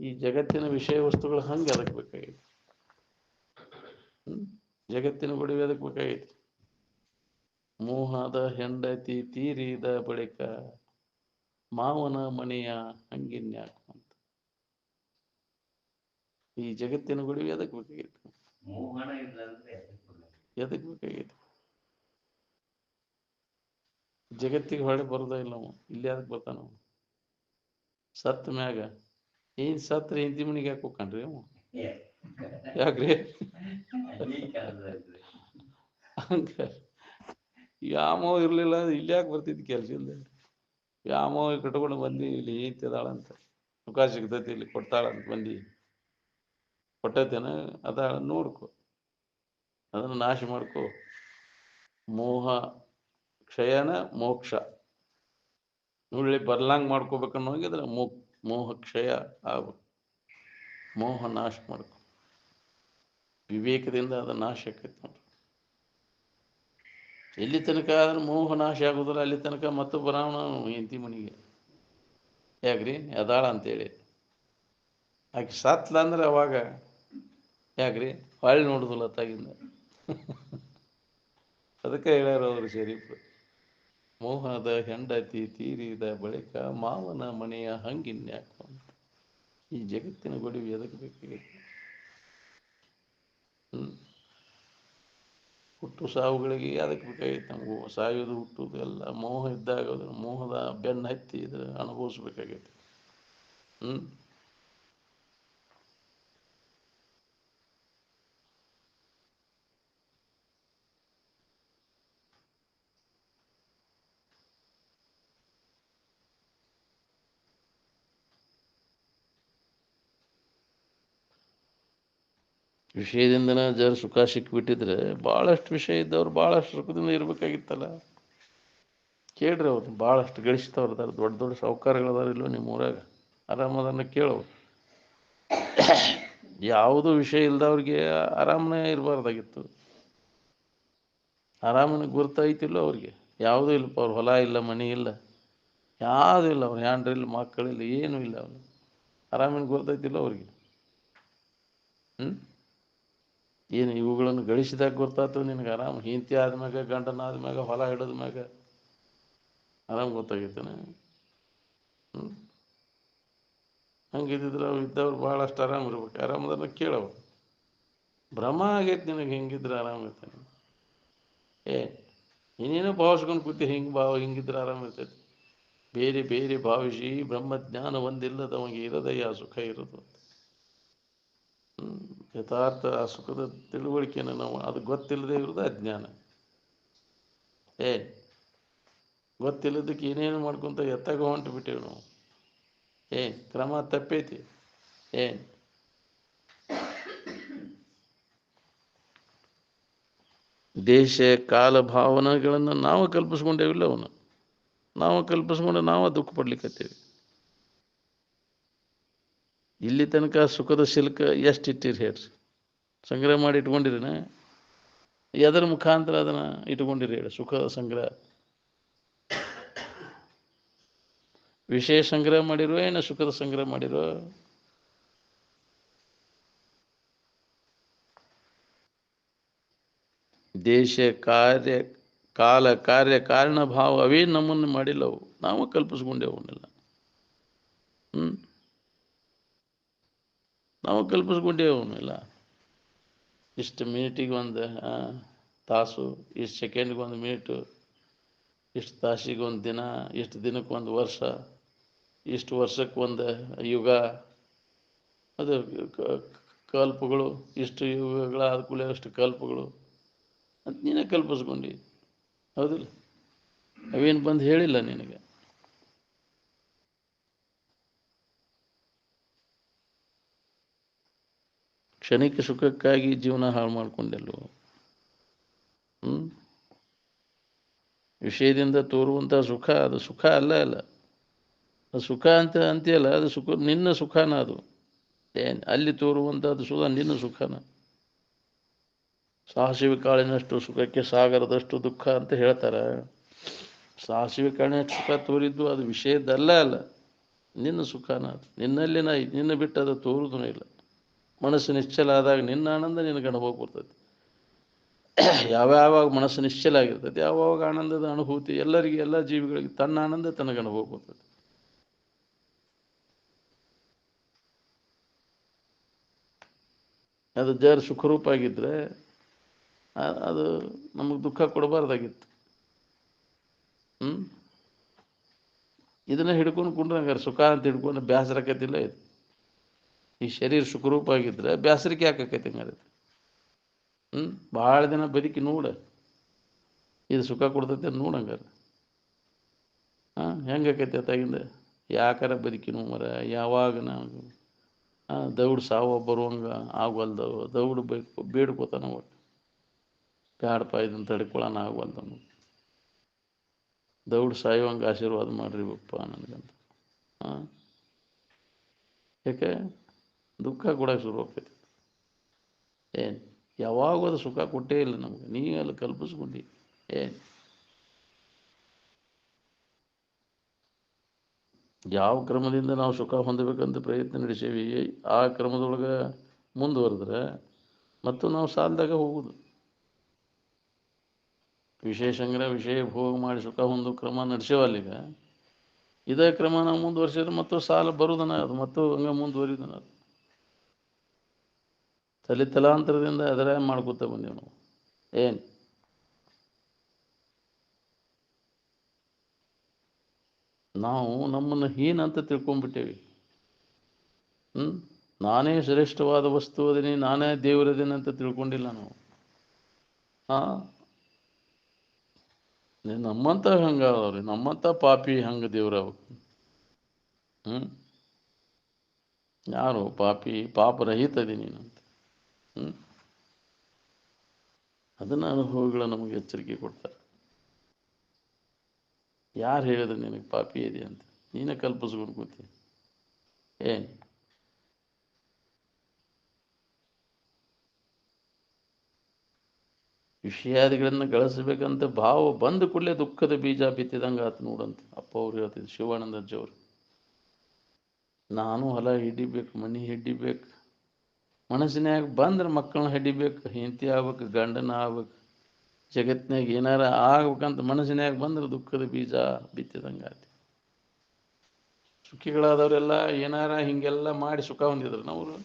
ಈ ಜಗತ್ತಿನ ವಿಷಯ ವಸ್ತುಗಳು ಹಂಗೆ ಅದಕ್ಕೆ ಬೇಕಾಗೈತಿ. ಜಗತ್ತಿನ ಗೊಡವೆ ಅದಕ್ಕೆ ಬೇಕಾಗೈತಿ. ಮೋಹದ ಹೆಂಡತಿ ತೀರಿದ ಬಳಿಕ ಮಾವನ ಮನೆಯ ಹಂಗಿನ್ಯಾಕು ಅಂತ. ಈ ಜಗತ್ತಿನ ಗೊಡವೆ ಅದಕ್ಕೆ ಬೇಕಾಗೈತಿ. ಎದಕ್ಕೆ ಬೇಕಾಗೈತಿ? ಜಗತ್ತಿಗೆ ಹೊಳೆ ಬರೋದ ಇಲ್ಲ ನಾವು, ಇಲ್ಲಿ ಅದಕ್ಕೆ ಬರ್ತಾನ. ಸತ್ ಮ್ಯಾಗ ಏನ್ ಸತ್ರ ಹೆಂಡತಿ ಮನಿಗೆ ಯಾಕೆ ಹೋಗ್ಕನ್ರಿ ಅವ? ಯಾಕ್ರಿ? ಹಂಗ ಯಾಮೋ ಇರ್ಲಿಲ್ಲ ಇಲ್ಲಿ ಯಾಕೆ ಬರ್ತಿದ್ ಕೆಲ್ಸ ಇಲ್ಲ. ಯಾಮೋ ಕಟ್ಕೊಂಡು ಬಂದಿ ಇಲ್ಲಿ ಏತಿದಾಳಂತ, ಸುಖ ಸಿಗ್ತೈತಿ ಇಲ್ಲಿ ಕೊಡ್ತಾಳಂತ ಬಂದಿ, ಕೊಟ್ಟೈತೇನ ಅದಾಳ ನೋಡ್ಕೊ, ಅದನ್ನ ನಾಶ ಮಾಡ್ಕೊ. ಮೋಹ ಕ್ಷಯನ ಮೋಕ್ಷ ನೋಡಿ ಬರ್ಲಾಂಗ್ ಮಾಡ್ಕೋಬೇಕನ್ನೋ ಹೋಗಿದ್ರೆ ಮೋಹ ಕ್ಷಯ ಆಗ್ಬೇಕು. ಮೋಹ ನಾಶ ಮಾಡ್ಕೊ, ವಿವೇಕದಿಂದ ಅದ ನಾಶ ಆಕೈತಿ ನೋಡ್ರಿ. ಎಲ್ಲಿ ತನಕ ಅದನ್ನ ಮೋಹ ನಾಶ ಆಗುದಿಲ್ಲ ಅಲ್ಲಿ ತನಕ ಮತ್ತು ಬರಾವಣ ಹೆಂಡತಿ ಮನಿಗೆ. ಯಾಕ್ರಿ? ಅದಾಳ ಅಂತೇಳಿ. ಆಕೆ ಸತ್ಲ ಅಂದ್ರೆ ಅವಾಗ ಯಾಕ್ರಿ ಹೊಳ್ಳಿ ನೋಡುದಿಲ್ಲ ತಾಗಿಂದ. ಅದಕ್ಕೆ ಹೇಳ್ಯಾರ ಅವರು ಶರೀಫ್, ಮೋಹದ ಹೆಂಡತಿ ತೀರಿದ ಬಳಿಕ ಮಾವನ ಮನೆಯ ಹಂಗಿನ್ಯಾಕು ಅಂತ. ಈ ಜಗತ್ತಿನ ಗೊಡವೆ ಎದಕ್ಕೆ ಬೇಕಾಗೈತಿ? ಹುಟ್ಟು ಸಾವುಗಳಿಗೆ ಅದಕ್ಕೆ ಬೇಕಾಗೈತಿ ನಮಗೂ. ಸಾಯೋದು ಹುಟ್ಟುದು ಎಲ್ಲ ಮೋಹ ಇದ್ದಾಗ ಮೋಹದ ಬೆನ್ನು ಹತ್ತಿ ಇದ್ರೆ ಅನುಭವಿಸ್ಬೇಕಾಗೈತಿ. ವಿಷಯದಿಂದನ ಜರ ಸುಖ ಸಿಕ್ಬಿಟ್ಟಿದ್ರೆ ಭಾಳಷ್ಟು ವಿಷಯ ಇದ್ದವ್ರು ಭಾಳಷ್ಟು ಸುಖದಿಂದ ಇರ್ಬೇಕಾಗಿತ್ತಲ್ಲ. ಕೇಳ್ರಿ ಅವ್ರು ಭಾಳಷ್ಟು ಗಳಿಸ್ತವ್ರದಾರ, ದೊಡ್ಡ ದೊಡ್ಡ ಸಾಹುಕಾರಗಳದಾರ ಇಲ್ಲೋ ನಿಮ್ಮ ಊರಾಗ, ಆರಾಮದನ್ನ ಕೇಳೋ. ಯಾವುದೂ ವಿಷಯ ಇಲ್ದವ್ರಿಗೆ ಆರಾಮನೇ ಇರಬಾರ್ದಾಗಿತ್ತು. ಆರಾಮನ ಗುರ್ತೈತಿಲ್ಲೋ ಅವ್ರಿಗೆ? ಯಾವುದೂ ಇಲ್ಲಪ್ಪ, ಅವ್ರ ಹೊಲ ಇಲ್ಲ, ಮನೆ ಇಲ್ಲ, ಯಾವುದೂ ಇಲ್ಲ, ಅವ್ರು ಹೆಂಡ್ರಿಲ್ಲ, ಮಕ್ಕಳಿಲ್ಲ, ಏನೂ ಇಲ್ಲ. ಅವ್ರು ಆರಾಮಿನ ಗುರ್ತೈತಿಲ್ಲೋ ಅವ್ರಿಗೆ? ಏನು ಇವುಗಳನ್ನು ಗಳಿಸಿದಾಗ ಗೊತ್ತಾಯ್ತು ನಿನಗೆ ಆರಾಮ? ಹೆಂಡತಿ ಆದ್ಮ್ಯಾಗ, ಗಂಡನ ಆದ್ಮ್ಯಾಗ, ಹೊಲ ಹಿಡಿದ ಮ್ಯಾಗ ಆರಾಮ್ ಗೊತ್ತಾಗೈತೇನೆ? ಹಂಗಿದ್ದಿದ್ರೆ ಅವ್ರು ಇದ್ದವ್ರು ಭಾಳಷ್ಟು ಆರಾಮ ಇರ್ಬೇಕು. ಆರಾಮದನ್ನ ಕೇಳವು. ಭ್ರಮ ಆಗೈತೆ ನಿನಗೆ, ಹೆಂಗಿದ್ರೆ ಆರಾಮ ಇರ್ತಾನೆ. ಇನ್ನೇನೋ ಭಾವಿಸ್ಕೊಂಡು ಕೂತಿ ಹಿಂಗಿದ್ರೆ ಆರಾಮ ಇರ್ತೈತಿ. ಬೇರೆ ಬೇರೆ ಭಾವಿಸಿ ಬ್ರಹ್ಮಜ್ಞಾನ ಒಂದಿಲ್ಲದವಂಗೆ ಇರದಯ್ಯ ಸುಖ ಇರೋದು. ಯಥಾರ್ಥ ಆ ಸುಖದ ತಿಳುವಳಿಕೆಯನ್ನು ನಾವು ಅದು ಗೊತ್ತಿಲ್ಲದೆ ಇರೋದು ಅಜ್ಞಾನ. ಗೊತ್ತಿಲ್ಲದಕ್ಕೆ ಏನೇನು ಮಾಡ್ಕೊಂತ ಎತ್ತಾಗ ಹೊಂಟು ಬಿಟ್ಟೇವಿ ನಾವು. ಕ್ರಮ ತಪ್ಪೈತಿ. ದೇಶ ಕಾಲ ಭಾವನೆಗಳನ್ನು ನಾವು ಕಲ್ಪಿಸ್ಕೊಂಡೇವಿಲ್ಲ, ಅವನು ನಾವು ಕಲ್ಪಿಸ್ಕೊಂಡು ನಾವು ದುಃಖ ಪಡ್ಲಿಕ್ಕತ್ತೀವಿ. ಇಲ್ಲಿ ತನಕ ಸುಖದ ಶಿಲ್ಕ ಎಷ್ಟು ಇಟ್ಟಿರಿ ಹೇಳ್ರಿ? ಸಂಗ್ರಹ ಮಾಡಿ ಇಟ್ಕೊಂಡಿರಿನ? ಎದರ ಮುಖಾಂತರ ಅದನ್ನ ಇಟ್ಕೊಂಡಿರಿ ಹೇಳಿ? ಸುಖದ ಸಂಗ್ರಹ ವಿಷಯ ಸಂಗ್ರಹ ಮಾಡಿರೋ ಏನು ಸುಖದ ಸಂಗ್ರಹ ಮಾಡಿರೋ? ದೇಶ ಕಾಲ ಕಾರ್ಯ ಕಾರಣ ಭಾವ ಅವೇ ನಮ್ಮನ್ನು ಮಾಡಿಲ್ಲವು, ನಾವು ಕಲ್ಪಿಸ್ಕೊಂಡೇವನ್ನೆಲ್ಲ. ನಾವು ಕಲ್ಪಿಸ್ಕೊಂಡೇವು ಅವನ್ನೆಲ್ಲ. ಇಷ್ಟು ಮಿನಿಟಿಗೆ ಒಂದು ತಾಸು, ಇಷ್ಟು ಸೆಕೆಂಡ್ಗೆ ಒಂದು ಮಿನಿಟು, ಇಷ್ಟು ತಾಸಿಗೆ ಒಂದು ದಿನ, ಇಷ್ಟು ದಿನಕ್ಕೆ ಒಂದು ವರ್ಷ, ಇಷ್ಟು ವರ್ಷಕ್ಕೆ ಒಂದು ಯುಗ, ಅದು ಕಲ್ಪಗಳು, ಇಷ್ಟು ಯುಗಗಳಾದ ಕೂಡಲೇ ಅಷ್ಟು ಕಲ್ಪಗಳು ಅಂತ ನೀನೇ ಕಲ್ಪಿಸ್ಕೊಂಡು. ಹೌದಿಲ್ಲ? ಅವೇನು ಬಂದು ಹೇಳಿಲ್ಲ ನಿನಗೆ. ಕ್ಷಣಿಕ ಸುಖಕ್ಕಾಗಿ ಜೀವನ ಹಾಳು ಮಾಡಿಕೊಂಡೆಲ್ಲೋ. ವಿಷಯದಿಂದ ತೋರುವಂಥ ಸುಖ ಅದು ಸುಖ ಅಲ್ಲ. ಅದು ಸುಖ ಅಂತ ಅಂತೀಯಲ್ಲ, ಅದು ಸುಖ ನಿನ್ನ ಸುಖನ. ಅದು ಅಲ್ಲಿ ತೋರುವಂಥದ್ದು ಸುಖ ನಿನ್ನ ಸುಖನ. ಸಾಸಿವೆ ಕಾಳಿನಷ್ಟು ಸುಖಕ್ಕೆ ಸಾಗರದಷ್ಟು ದುಃಖ ಅಂತ ಹೇಳ್ತಾರೆ. ಸಾಸಿವೆ ಕಾಳಿನಷ್ಟು ಸುಖ ತೋರಿದ್ದು ಅದು ವಿಷಯದಲ್ಲ. ನಿನ್ನ ಸುಖನ ಅದು ನಿನ್ನಲ್ಲಿನ ನಿನ್ನ ಬಿಟ್ಟು ಅದು ತೋರುದೂ ಇಲ್ಲ. ಮನಸ್ಸು ನಿಶ್ಚಲ ಆದಾಗ ನಿನ್ನ ಆನಂದ ನಿನಗೆ ಅನುಭವ ಬರ್ತೈತಿ. ಯಾವ್ಯಾವಾಗ ಮನಸ್ಸು ನಿಶ್ಚಲ ಆಗಿರ್ತೈತಿ ಯಾವಾಗ ಆನಂದದ ಅನುಭೂತಿ ಎಲ್ಲರಿಗೆ ಎಲ್ಲ ಜೀವಿಗಳಿಗೆ ತನ್ನ ಆನಂದ ತನಗೆ ಅನುಭವ ಬರ್ತೈತಿ. ಅದು ಜರ್ ಸುಖರೂಪ ಆಗಿದ್ದರೆ ಅದು ನಮಗೆ ದುಃಖ ಕೊಡಬಾರ್ದಾಗಿತ್ತು. ಇದನ್ನ ಹಿಡ್ಕೊಂಡು ಕುಂಡ್ರಂಗಾರೆ ಸುಖ ಅಂತ ಹಿಡ್ಕೊಂಡು ಬೇಸರಕೈತಿಲ್ಲ ಇದು. ಈ ಶರೀರ ಸುಖರೂಪ ಆಗಿದ್ರೆ ಬೇಸರಿಕೆ ಯಾಕೈತಿ ಹಂಗಾರೆ. ಭಾಳ ದಿನ ಬದುಕಿ ನೋಡ ಇದು ಸುಖ ಕೊಡ್ತೈತೆ ಅದು ನೋಡಂಗಾರೆ. ಹೆಂಗಾಕೈತಿ ಅತ್ತಾಗಿಂದ ಯಾಕಾರ ಬದುಕಿನೂ ಮರ ಯಾವಾಗ ನಾವು ದೌಡ್ ಸಾವ ಬರುವಂಗೆ ಆಗವಲ್ದವು. ದೌಡ್ ಬೇಡ್ಕೋತಾನ ಒಟ್ಟು ಬ್ಯಾಡಪ್ಪ ಇದನ್ನು ತಡ್ಕೊಳ್ಳೋಣ ಆಗವಲ್ದ ನಮಗೆ. ದೌಡ್ ಸಾಯುವಂಗೆ ಆಶೀರ್ವಾದ ಮಾಡ್ರಿ ಬಪ್ಪ ನನಗಂತ. ಯಾಕೆ ದುಃಖ ಕೊಡೋಕೆ ಶುರು ಆಗ್ತೈತಿ. ಏನು ಯಾವಾಗ ಅದು ಸುಖ ಕೊಟ್ಟೇ ಇಲ್ಲ ನಮಗೆ. ನೀ ಅಲ್ಲಿ ಕಲ್ಪಿಸ್ಕೊಂಡು ಏನು ಯಾವ ಕ್ರಮದಿಂದ ನಾವು ಸುಖ ಹೊಂದಬೇಕಂತ ಪ್ರಯತ್ನ ನಡೆಸೇವಿ ಆ ಕ್ರಮದೊಳಗೆ ಮುಂದುವರೆದ್ರೆ ಮತ್ತು ನಾವು ಸಾಲದಾಗ ಹೋಗುದು. ವಿಷಯ ಸಂಗ್ರಹ ವಿಷಯ ಭೋಗ ಮಾಡಿ ಸುಖ ಹೊಂದೋ ಕ್ರಮ ನಡೆಸೇವಲ್ಲೀಗ. ಇದೇ ಕ್ರಮ ನಾವು ಮುಂದುವರ್ಸಿದ್ರೆ ಮತ್ತು ಸಾಲ ಬರುದನ ಅದು ಮತ್ತು ಹಂಗೆ ಮುಂದುವರಿದನ ಅದು. ತಲಾಂತರದಿಂದ ಅದರ ಮಾಡ್ಕೊತ ಬಂದೀವಿ ನಾವು. ಏನು ನಾವು ನಮ್ಮನ್ನು ಹೀನ ಅಂತ ತಿಳ್ಕೊಂಡ್ಬಿಟ್ಟೇವಿ. ನಾನೇ ಶ್ರೇಷ್ಠವಾದ ವಸ್ತು ಅದೀನಿ ನಾನೇ ದೇವರದೇನೆ ಅಂತ ತಿಳ್ಕೊಂಡಿಲ್ಲ ನಾವು. ನಮ್ಮಂತ ಹಂಗಾದವ್ರಿ ನಮ್ಮಂತ ಪಾಪಿ ಹಂಗೆ ದೇವ್ರವ. ಯಾರು ಪಾಪಿ ಪಾಪರಹಿತದಿ ನೀನಂತ. ಅದನ್ನ ಅನುಭವಗಳ ನಮಗೆ ಎಚ್ಚರಿಕೆ ಕೊಡ್ತಾರೆ. ಯಾರು ಹೇಳಿದ್ರು ನಿನಗೆ ಪಾಪಿ ಇದೆ ಅಂತ? ನೀನೇ ಕಲ್ಪಿಸ್ಕೊಂಡು ಕೂತಿ. ಏನು ವಿಷಯಾದಿಗಳನ್ನು ಗಳಿಸ್ಬೇಕಂತ ಭಾವ ಬಂದ ಕೂಡಲೇ ದುಃಖದ ಬೀಜ ಬಿತ್ತಿದಂಗೆ ಆತು ನೋಡಂತ ಅಪ್ಪ ಅವ್ರು ಹೇಳ್ತಿದ್ರು ಶಿವಾನಂದ ಅಜ್ಜವ್ರು. ನಾನು ಹೊಲ ಹಿಡಿಬೇಕು ಮನೆ ಹಿಡಿಬೇಕು ಮನಸ್ಸಿನಾಗ ಬಂದ್ರೆ ಮಕ್ಕಳನ್ನ ಹಿಡಿಬೇಕು ಹೆಂಡತಿ ಆಗ್ಬೇಕು ಗಂಡನ ಆಗ್ಬೇಕು ಜಗತ್ತಿನಾಗ ಏನಾರ ಆಗ್ಬೇಕಂತ ಮನಸ್ಸಿನಾಗ ಬಂದ್ರೆ ದುಃಖದ ಬೀಜ ಬಿತ್ತಿದಂಗೆ ಆತಿ. ಸುಖಿಗಳಾದವರೆಲ್ಲ ಏನಾರ ಹಿಂಗೆಲ್ಲ ಮಾಡಿ ಸುಖ ಹೊಂದಿದ್ರು ನವರು.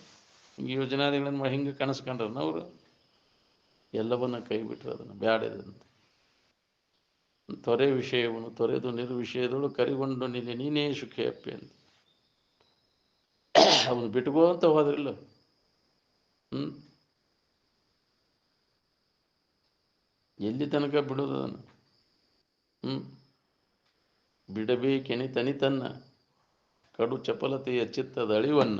ಹಿಂಗೆ ಯೋಜನಾದಿಗಳನ್ನು ಹಿಂಗೆ ಕನಸ್ಕೊಂಡ್ರು ನವರು. ಎಲ್ಲವನ್ನ ಕೈ ಬಿಟ್ಟರು ಅದನ್ನು ಬ್ಯಾಡದಂತ. ತೊರೆ ವಿಷಯವನ್ನು ತೊರೆದು ನಿರ್ವಿಷಯದಳು ಕರಿಗೊಂಡು ನಿನ್ನೆ ನೀನೇ ಸುಖಿ ಅಪ್ಪಿ ಅಂತ ಅವನು ಬಿಟ್ಕೋ ಅಂತ ಹೋದ್ರಿಲ್ಲ. ಎಲ್ಲಿ ತನಕ ಬಿಡೋದು ಅದನ್ನು? ಬಿಡಬೇಕೆನಿ ತನಿತನ್ನ ಕಡು ಚಪಲತೆಯ ಚಿತ್ತದ ಅಳಿವನ್ನ.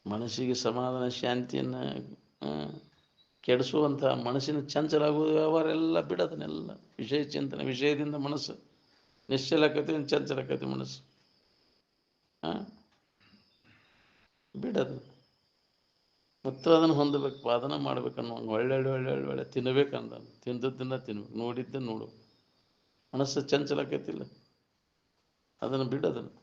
ಮನಸ್ಸಿಗೆ ಸಮಾಧಾನ ಶಾಂತಿಯನ್ನು ಕೆಡಿಸುವಂಥ ಮನಸ್ಸಿನ ಚಂಚಲಾಗುವುದು ವ್ಯವಹಾರ ಎಲ್ಲ ಬಿಡೋದನ್ನೆಲ್ಲ. ವಿಷಯ ಚಿಂತನೆ ವಿಷಯದಿಂದ ಮನಸ್ಸು ನಿಶ್ಚಲಕತೆ ಚಂಚಲಕತೆ ಮನಸ್ಸು ಬಿಡೋದು. ಮತ್ತು ಅದನ್ನು ಹೊಂದಬೇಕು ಅದನ್ನು ಮಾಡ್ಬೇಕನ್ನೋ ಒಳ್ಳೆ ತಿನ್ನಬೇಕಂದ ತಿಂದದ್ದನ್ನು ತಿನ್ಬೇಕು ನೋಡಿದ್ದನ್ನು ನೋಡು. ಮನಸ್ಸು ಚಂಚಲಕೈತಿಲ್ಲ ಅದನ್ನು ಬಿಡೋದನ್ನು.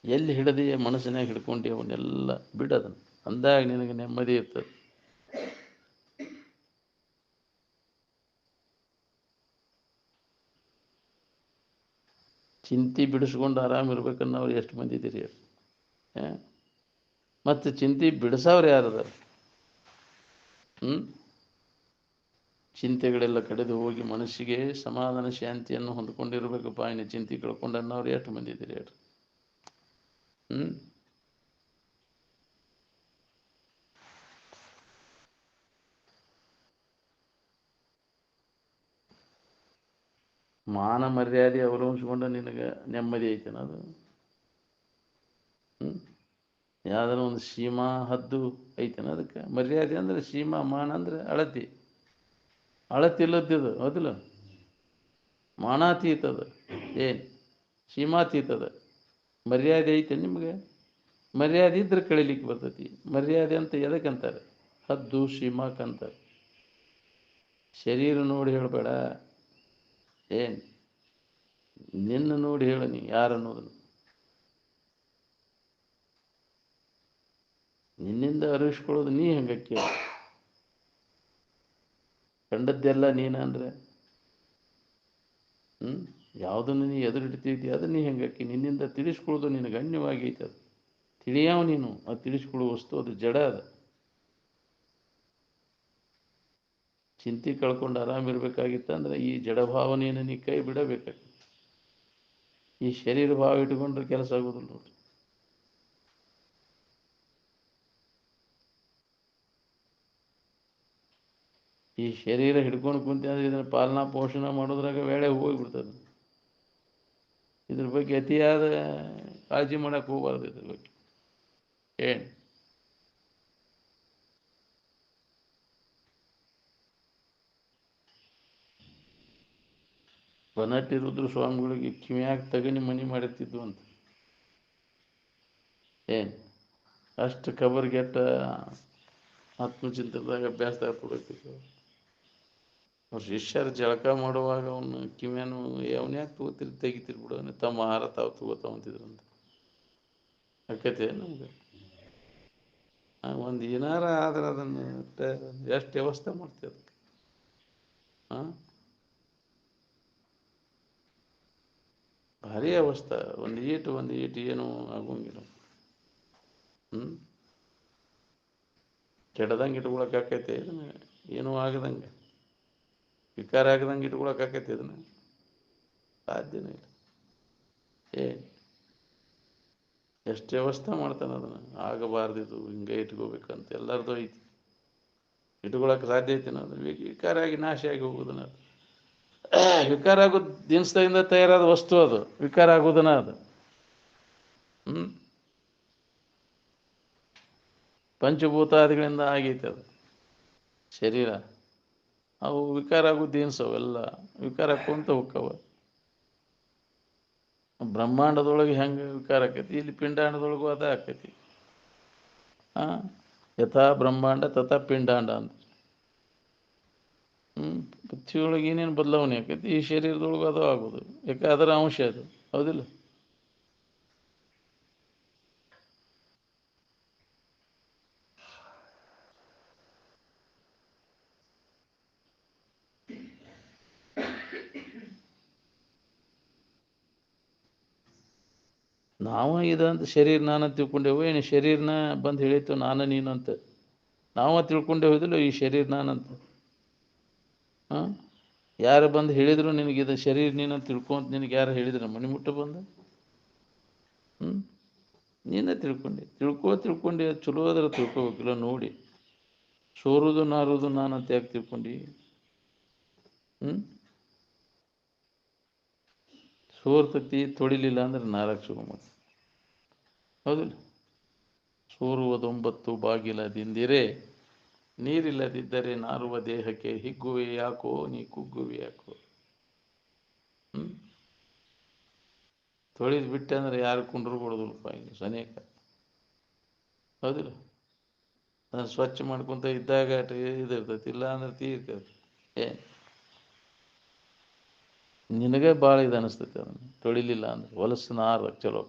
ಎಲ್ಲಿ ಹಿಡದೆಯೇ ಮನಸ್ಸಿನಾಗ ಹಿಡ್ಕೊಂಡು ಅವನ್ನೆಲ್ಲ ಬಿಡೋದನ್ನು. ಅಂದಾಗ ನಿನಗೆ ನೆಮ್ಮದಿ ಇರ್ತದೆ. ಚಿಂತೆ ಬಿಡಿಸ್ಕೊಂಡು ಆರಾಮಿರ್ಬೇಕನ್ನೋರು ಎಷ್ಟು ಮಂದಿ ಇದ್ದೀರಿ? ಮತ್ತು ಚಿಂತೆ ಬಿಡಿಸೋರು ಯಾರದ? ಚಿಂತೆಗಳೆಲ್ಲ ಕಡೆದು ಹೋಗಿ ಮನಸ್ಸಿಗೆ ಸಮಾಧಾನ ಶಾಂತಿಯನ್ನು ಹೊಂದ್ಕೊಂಡಿರ್ಬೇಕಪ್ಪ ಇನ್ನು ಚಿಂತೆ ಕಳ್ಕೊಂಡು ಅನ್ನೋರು ಎಷ್ಟು ಮಂದಿ ಇದ್ದೀರಿ ಹೇಳ್ರಿ? ಮಾನ ಮರ್ಯಾದೆ ಅವಲಂಬಿಸ್ಕೊಂಡು ನಿನಗೆ ನೆಮ್ಮದಿ ಐತೇನ? ಅದು ಯಾವ್ದಾರ ಒಂದು ಸೀಮಾ ಹದ್ದು ಐತೇನ ಅದಕ್ಕೆ? ಮರ್ಯಾದೆ ಅಂದರೆ ಸೀಮಾ, ಮಾನ ಅಂದರೆ ಅಳತಿ. ಅಳತಿ ಇಲ್ಲದಿದು ಹೌದಿಲ್ಲ. ಮಾನಾತೀತದ ಏನು ಸೀಮಾತೀತದ. ಮರ್ಯಾದೆ ಐತೆ ನಿಮಗೆ? ಮರ್ಯಾದೆ ಇದ್ರೆ ಕಳೀಲಿಕ್ಕೆ ಬರ್ತೈತಿ. ಮರ್ಯಾದೆ ಅಂತ ಎದಕ್ಕಂತಾರೆ? ಹದ್ದು ಸೀಮಾಕ್ಕಂತಾರೆ. ಶರೀರ ನೋಡಿ ಹೇಳಬೇಡ. ಏನು ನಿನ್ನ ನೋಡಿ ಹೇಳ, ನೀ ಯಾರು ಅನ್ನೋದನ್ನು. ನಿನ್ನಿಂದ ಅರಿವಿಸ್ಕೊಳ್ಳೋದು ನೀ ಹೆಂಗಕ್ಕೆ? ಕಂಡದ್ದೆಲ್ಲ ನೀನ ಅಂದರೆ ಯಾವುದನ್ನು ನೀ ಎದುರಿಡ್ತಿದ್ದಿ ಅದು ನೀ ಹೆಂಗಕ್ಕೆ? ನಿನ್ನಿಂದ ತಿಳಿಸ್ಕೊಳ್ಳೋದು ನಿನಗೆ ಗಣ್ಯವಾಗಿ ಐತೆ. ಅದು ತಿಳಿಯಾವ ನೀನು. ಅದು ತಿಳಿಸ್ಕೊಳ್ಳೋ ವಸ್ತು ಅದು ಜಡ. ಅದು ಚಿಂತೆ ಕಳ್ಕೊಂಡು ಆರಾಮಿರ್ಬೇಕಾಗಿತ್ತಂದ್ರೆ ಈ ಜಡಭಾವನೆಯನ್ನು ನೀ ಕೈ ಬಿಡಬೇಕಾಗಿತ್ತು. ಈ ಶರೀರ ಭಾವ ಇಟ್ಕೊಂಡ್ರೆ ಕೆಲಸ ಆಗೋದಿಲ್ಲ ನೋಡ್ರಿ. ಈ ಶರೀರ ಹಿಡ್ಕೊಂಡು ಕುಂತ ಅಂದ್ರೆ ಇದನ್ನು ಪಾಲನಾ ಪೋಷಣೆ ಮಾಡೋದ್ರಾಗ ವೇಳೆ ಹೋಗಿಬಿಡ್ತದೆ. ಇದ್ರ ಬಗ್ಗೆ ಅತಿಯಾದ ಕಾಳಜಿ ಮಾಡಕ್ಕೆ ಹೋಗಬಾರ್ದು. ಇದ್ರ ಬಗ್ಗೆ ಏನು ಬನಟ್ಟಿ ರುದ್ರ ಸ್ವಾಮಿಗಳಿಗೆ ಕಿವಿಯಾಗ ತಗನಿ ಮನಿ ಮಾಡಿರ್ತಿದ್ವು ಅಂತ. ಏನು ಅಷ್ಟು ಕಬರ್ಗೆಟ್ಟ ಆತ್ಮಚಿಂತನದಾಗ ಅಭ್ಯಾಸದಾಗ ಕೊಡೋಕ್ತಿದ್ವು. ಅವ್ರ ಶಿಷ್ಯರು ಜಳಕ ಮಾಡುವಾಗ ಅವನು ಕಿವಿಯನ್ನು ಅವನ್ಯಾಕೆ ತೆಗಿತಿರ್ ಬಿಡು, ಅವನು ತಮ್ಮ ಆಹಾರ ತಾವು ತಗೋತಾವಂತಿದ್ರಂತ. ಅಕ್ಕತೆ ನಮ್ಗೆ ಒಂದು ಏನಾರ ಆದ್ರೆ ಅದನ್ನು ಎಷ್ಟು ವ್ಯವಸ್ಥೆ ಮಾಡ್ತೀವಿ ಅದಕ್ಕೆ. ಹಾಂ ಭಾರಿ ಅವಸ್ಥೆ. ಒಂದು ಈಟು ಏನೂ ಆಗೋಂಗಿಲ್ಲ. ಕೆಡದಂಗೆ ಇಟ್ಕೊಳಕ್ಕೆ ಆಕೈತೆ ಇದನ್ನು? ಏನೂ ಆಗದಂಗೆ ವಿಕಾರ ಆಗದಂಗೆ ಇಟ್ಕೊಳಕ್ಕೆ ಆಕೈತೆ ಇದನ್ನು? ಸಾಧ್ಯನೇ ಇಲ್ಲ. ಎಷ್ಟು ವ್ಯವಸ್ಥೆ ಮಾಡ್ತಾನೆ ಅದನ್ನು. ಆಗಬಾರ್ದಿದು, ಹಿಂಗೆ ಇಟ್ಕೋಬೇಕಂತ ಎಲ್ಲರದು ಐತಿ. ಇಟ್ಕೊಳಕ್ಕೆ ಸಾಧ್ಯ ಐತೆ ಅದು? ವಿಕಾರ ಆಗಿ ನಾಶ ಆಗಿ ಹೋಗೋದನ್ನ. ಅದು ವಿಕಾರ ಆಗೋದು ದಿನಸದಿಂದ ತಯಾರಾದ ವಸ್ತು. ಅದು ವಿಕಾರ ಆಗೋದನ್ನ. ಅದು ಪಂಚಭೂತಾದಿಗಳಿಂದ ಆಗೈತೆ ಅದು ಶರೀರ. ಅವು ವಿಕಾರ ಆಗೋದು ದಿನಸವು ಎಲ್ಲ ವಿಕಾರ ಆಕೊಂತ ಹೋಕ್ಕವ. ಬ್ರಹ್ಮಾಂಡದೊಳಗೆ ಹೆಂಗೆ ವಿಕಾರ ಆಕೈತಿ, ಇಲ್ಲಿ ಪಿಂಡಾಂಡದೊಳಗೂ ಅದ ಆಕೈತಿ. ಯಥಾ ಬ್ರಹ್ಮಾಂಡ ತಥಾ ಪಿಂಡಾಂಡ ಅಂತ. ಪೃಥ್ವಿಯೊಳಗೆ ಏನೇನು ಬದಲಾವಣೆ ಆಕೈತಿ, ಈ ಶರೀರದೊಳಗೂ ಅದು ಆಗೋದು. ಯಾಕೆ ಅದರ ಅಂಶ ಅದು, ಹೌದಿಲ್ಲ? ನಾವು ಇದಂತ ಶರೀರ ನಾನು ತಿಳ್ಕೊಂಡೇವು. ಏನು ಶರೀರನ ಬಂದು ಹೇಳಿತ್ತು ನಾನು ನೀನು ಅಂತ ನಾವು ತಿಳ್ಕೊಂಡೇವಿದಿಲ್ಲ ಈ ಶರೀರ ನಾನಂತ. ಯಾರು ಬಂದು ಹೇಳಿದ್ರು ನಿನಗೆ ಇದು ಶರೀರ ನೀನು ತಿಳ್ಕೊಂತ ನಿನಗೆ ಯಾರು ಹೇಳಿದ್ರು? ಮಣಿಮುಟ್ಟ ಬಂದು ನೀನೇ ತಿಳ್ಕೊಂಡೆ ಚಲೋ ಅದ್ರ ತಿಳ್ಕೊಬೇಕಿಲ್ಲ ನೋಡಿ. ಸೋರುದು ನಾರುದು ನಾನಂತ ಯಾಕೆ ತಿಳ್ಕೊಂಡು? ಸೋರ್ತತಿ ತೊಳಿಲಿಲ್ಲ ಅಂದ್ರೆ ನಾರಕ್ಕೆ ಶುರು ಮಾಡಿ, ಹೌದಿಲ್ಲ? ಸೋರುವುದೊಂಬತ್ತು ಬಾಗಿಲದಿಂದಿರೆ, ನೀರಿಲ್ಲದಿದ್ದರೆ ನಾರುವ ದೇಹಕ್ಕೆ ಹಿಗ್ಗುವೆ ಯಾಕೋ ನೀ ಕುಗ್ಗುವೆ ಯಾಕೋ. ತೊಳಿದು ಬಿಟ್ಟೆ ಅಂದ್ರೆ ಯಾರು ಕುಂಡ್ರು ಕೊಡೋದಿಲ್ಲಪ್ಪ ಇಲ್ಲಿ ಸನೇಕ, ಹೌದಿಲ್ಲ? ಅದನ್ನು ಸ್ವಚ್ಛ ಮಾಡ್ಕೊತ ಇದ್ದಾಗ ಇದಿರ್ತೈತಿ, ಇಲ್ಲ ಅಂದ್ರೆ ತೀರ್ತೈತಿ. ನಿನಗೆ ಭಾಳ ಇದು ಅನಿಸ್ತೈತಿ ಅದನ್ನು ತೊಳಿಲಿಲ್ಲ ಅಂದ್ರೆ. ಹೊಲಸಿನ ಆರ ಚಲೋ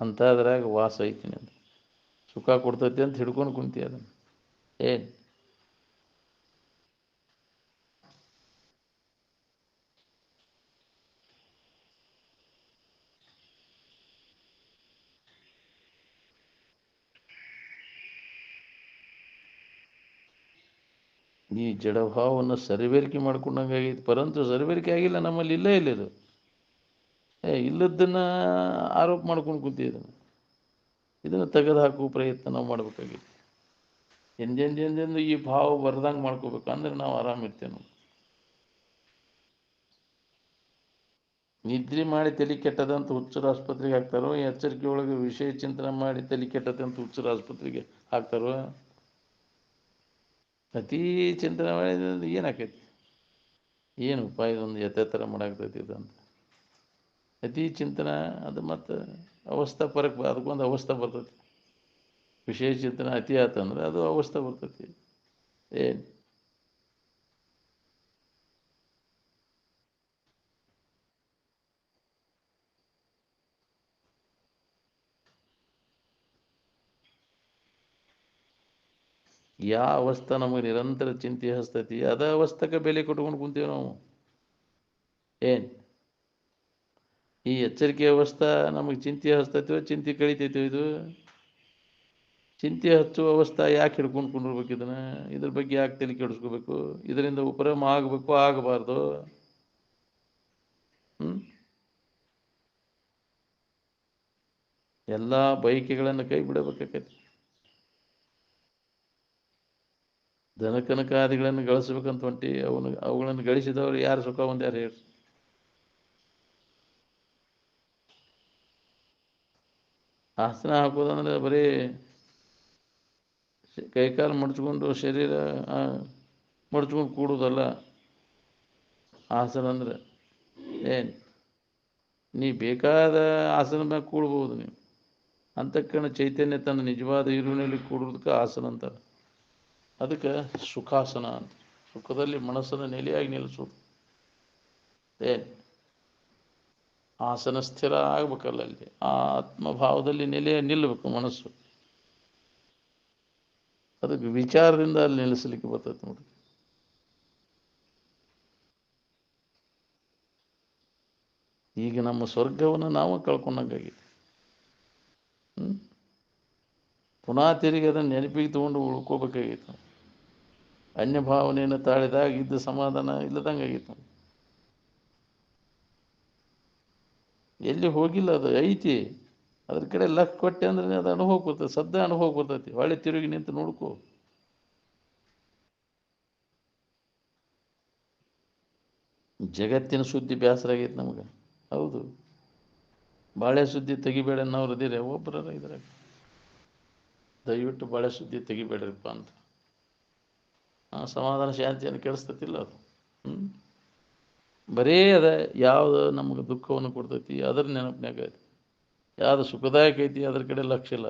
ಅಂತ ಅದ್ರಾಗ ವಾಸ ಐತಿ. ನಿಂದು ಸುಖ ಕೊಡ್ತೈತಿ ಅಂತ ಹಿಡ್ಕೊಂಡು ಕುಂತಿ ಅದನ್ನು. ಈ ಜಡಭಾವವನ್ನು ಸರಿಬೇರಿಕೆ ಮಾಡ್ಕೊಂಡಂಗೆ ಆಗೈತಿ. ಪರಂತು ಸರಿಬೇರಿಕೆ ಆಗಿಲ್ಲ ನಮ್ಮಲ್ಲಿ. ಇಲ್ಲೇ ಇಲ್ಲ ಇದು. ಇಲ್ಲದನ್ನ ಆರೋಪ ಮಾಡ್ಕೊಂಡು ಕುಂತಿದ್ದನ್ನು ಇದನ್ನು ತೆಗೆದು ಹಾಕುವ ಪ್ರಯತ್ನ ನಾವು ಮಾಡ್ಬೇಕಾಗಿತ್ತು. ಎಂದೆಂದೆಂದೆಂದು ಈ ಭಾವ ಬರ್ದಂಗೆ ಮಾಡ್ಕೋಬೇಕಂದ್ರೆ ನಾವು ಆರಾಮಿರ್ತೇವೆ. ನಾವು ನಿದ್ರೆ ಮಾಡಿ ತಲೆ ಕೆಟ್ಟದಂತ ಹುಚ್ಚರ ಆಸ್ಪತ್ರೆಗೆ ಹಾಕ್ತಾರೋ, ಎಚ್ಚರಿಕೆ ಒಳಗೆ ವಿಷಯ ಚಿಂತನೆ ಮಾಡಿ ತಲೆ ಕೆಟ್ಟದಂತ ಹುಚ್ಚರ ಆಸ್ಪತ್ರೆಗೆ ಹಾಕ್ತಾರೋ? ಅತೀ ಚಿಂತನೆ ಮಾಡಿದ್ರೆ ಏನಾಕೈತಿ? ಏನು ಉಪಾಯದೊಂದು ಯಥೇತರ ಮಾಡಾಕ್ತೈತಿ ಇದಂತ ಅತಿ ಚಿಂತನೆ. ಅದು ಮತ್ತು ಅವಸ್ಥೆ ಪರಕ್ಕೆ ಅದಕ್ಕೊಂದು ಅವಸ್ಥೆ ಬರ್ತೈತಿ. ವಿಷಯ ಚಿಂತನೆ ಅತಿ ಆತಂದ್ರೆ ಅದು ಅವಸ್ಥೆ ಬರ್ತೈತಿ. ಏನು ಯಾವ ಅವಸ್ಥೆ ನಮಗೆ ನಿರಂತರ ಚಿಂತೆ ಹಸ್ತೈತಿ ಅದ ಅವಸ್ಥೆಗೆ ಬೆಲೆ ಕೊಟ್ಕೊಂಡು ಕುಂತೀವಿ ನಾವು. ಏನು ಈ ಎಚ್ಚರಿಕೆ ಅವಸ್ಥೆ ನಮಗೆ ಚಿಂತೆ ಹಸ್ತೈತೋ ಚಿಂತೆ ಕಳಿತೈತೋ? ಇದು ಚಿಂತೆ ಹಚ್ಚುವ ಅವಸ್ಥೆ ಯಾಕೆ ಹಿಡ್ಕೊಂಡು ಕುಂಡಿರ್ಬೇಕು? ಇದ್ರ ಬಗ್ಗೆ ಯಾಕೆ ತಲೆ ಕೆಡಿಸ್ಕೋಬೇಕು? ಇದರಿಂದ ಉಪರಮ ಆಗಬೇಕು ಆಗಬಾರ್ದು? ಎಲ್ಲ ಬಯಕೆಗಳನ್ನು ಕೈ ಬಿಡಬೇಕಾಕೈತಿ. ದನಕನಕಾದಿಗಳನ್ನು ಗಳಿಸ್ಬೇಕಂತ ಹೊಂಟಿ ಅವುಗಳನ್ನು ಗಳಿಸಿದವರು ಯಾರು ಸುಖ ಹೊಂದ್ಯಾರು ಹೇಳಿ? ಆಸನ ಹಾಕೋದಂದ್ರೆ ಬರೀ ಕೈಕಾಲು ಮಡ್ಚ್ಕೊಂಡು ಶರೀರ ಮಡ್ಚ್ಕೊಂಡು ಕೂಡುವುದಲ್ಲ ಆಸನ ಅಂದ್ರೆ. ಏನು ನೀ ಬೇಕಾದ ಆಸನ ಮ್ಯಾಗ ಕೂಡ್ಬೋದು. ನೀವು ಅಂತಃಕರಣ ಚೈತನ್ಯ ತನ್ನ ನಿಜವಾದ ಇರುವಿನಲ್ಲಿ ಕೂಡುವುದಕ್ಕೆ ಆಸನ ಅಂತಾರೆ. ಅದಕ್ಕೆ ಸುಖಾಸನ ಅಂತ. ಸುಖದಲ್ಲಿ ಮನಸ್ಸನ್ನು ನೆಲೆಯಾಗಿ ನಿಲ್ಲಿಸೋದು. ಏನು ಆಸನ ಸ್ಥಿರ ಆಗ್ಬೇಕಲ್ಲ, ಅಲ್ಲಿ ಆ ಆತ್ಮಭಾವದಲ್ಲಿ ನಿಲ್ಲಬೇಕು ಮನಸ್ಸು. ಅದಕ್ಕೆ ವಿಚಾರದಿಂದ ಅಲ್ಲಿ ನಿಲ್ಲಿಸಲಿಕ್ಕೆ ಬರ್ತೈತೆ ನೋಡಿ. ಈಗ ನಮ್ಮ ಸ್ವರ್ಗವನ್ನು ನಾವು ಕಳ್ಕೊಂಡಂಗಾಗಿದೆ. ಪುನಃ ತಿರುಗಿ ಅದನ್ನು ನೆನಪಿಗೆ ತಗೊಂಡು ಉಳ್ಕೋಬೇಕಾಗಿತ್ತು. ಅನ್ಯ ಭಾವನೆಯನ್ನು ತಾಳಿದಾಗ ಇದ್ದ ಸಮಾಧಾನ ಇಲ್ಲದಂಗೆ ಆಗಿತ್ತು. ಎಲ್ಲಿ ಹೋಗಿಲ್ಲ, ಅದು ಐತಿ. ಅದ್ರ ಕಡೆ ಲಕ್ ಕೊಟ್ಟೆ ಅಂದ್ರೆ ಅದು ಅನುಭವ ಬರ್ತದೆ, ಸದ್ದ ಅನುಭವ ಬರ್ತೈತಿ. ಹೊಳ್ಳಿ ತಿರುಗಿ ನಿಂತು ನೋಡ್ಕೋ. ಜಗತ್ತಿನ ಸುದ್ದಿ ಬೇಸರ ಆಗೈತೆ ನಮಗೆ. ಹೌದು, ಬಾಳೆ ಸುದ್ದಿ ತೆಗಿಬೇಡ ಅನ್ನೋರು ಇದ್ದೀರಿ, ಒಬ್ಬರ ಇದ್ರಾಗ. ದಯವಿಟ್ಟು ಬಾಳೆ ಸುದ್ದಿ ತೆಗಿಬೇಡ್ರಿಪ್ಪ ಅಂತ. ಸಮಾಧಾನ ಶಾಂತಿಯನ್ನು ಕೆಡಿಸ್ತತಿಲ್ಲ ಅದು. ಬರೇ ಅದ ಯಾವುದು ನಮಗೆ ದುಃಖವನ್ನು ಕೊಡ್ತೈತಿ ಅದರ ನೆನಪಿನಾಗ ಐತಿ. ಯಾವುದು ಸುಖದಾಯಕ ಐತಿ ಅದ್ರ ಕಡೆ ಲಕ್ಷ್ಯ ಇಲ್ಲ.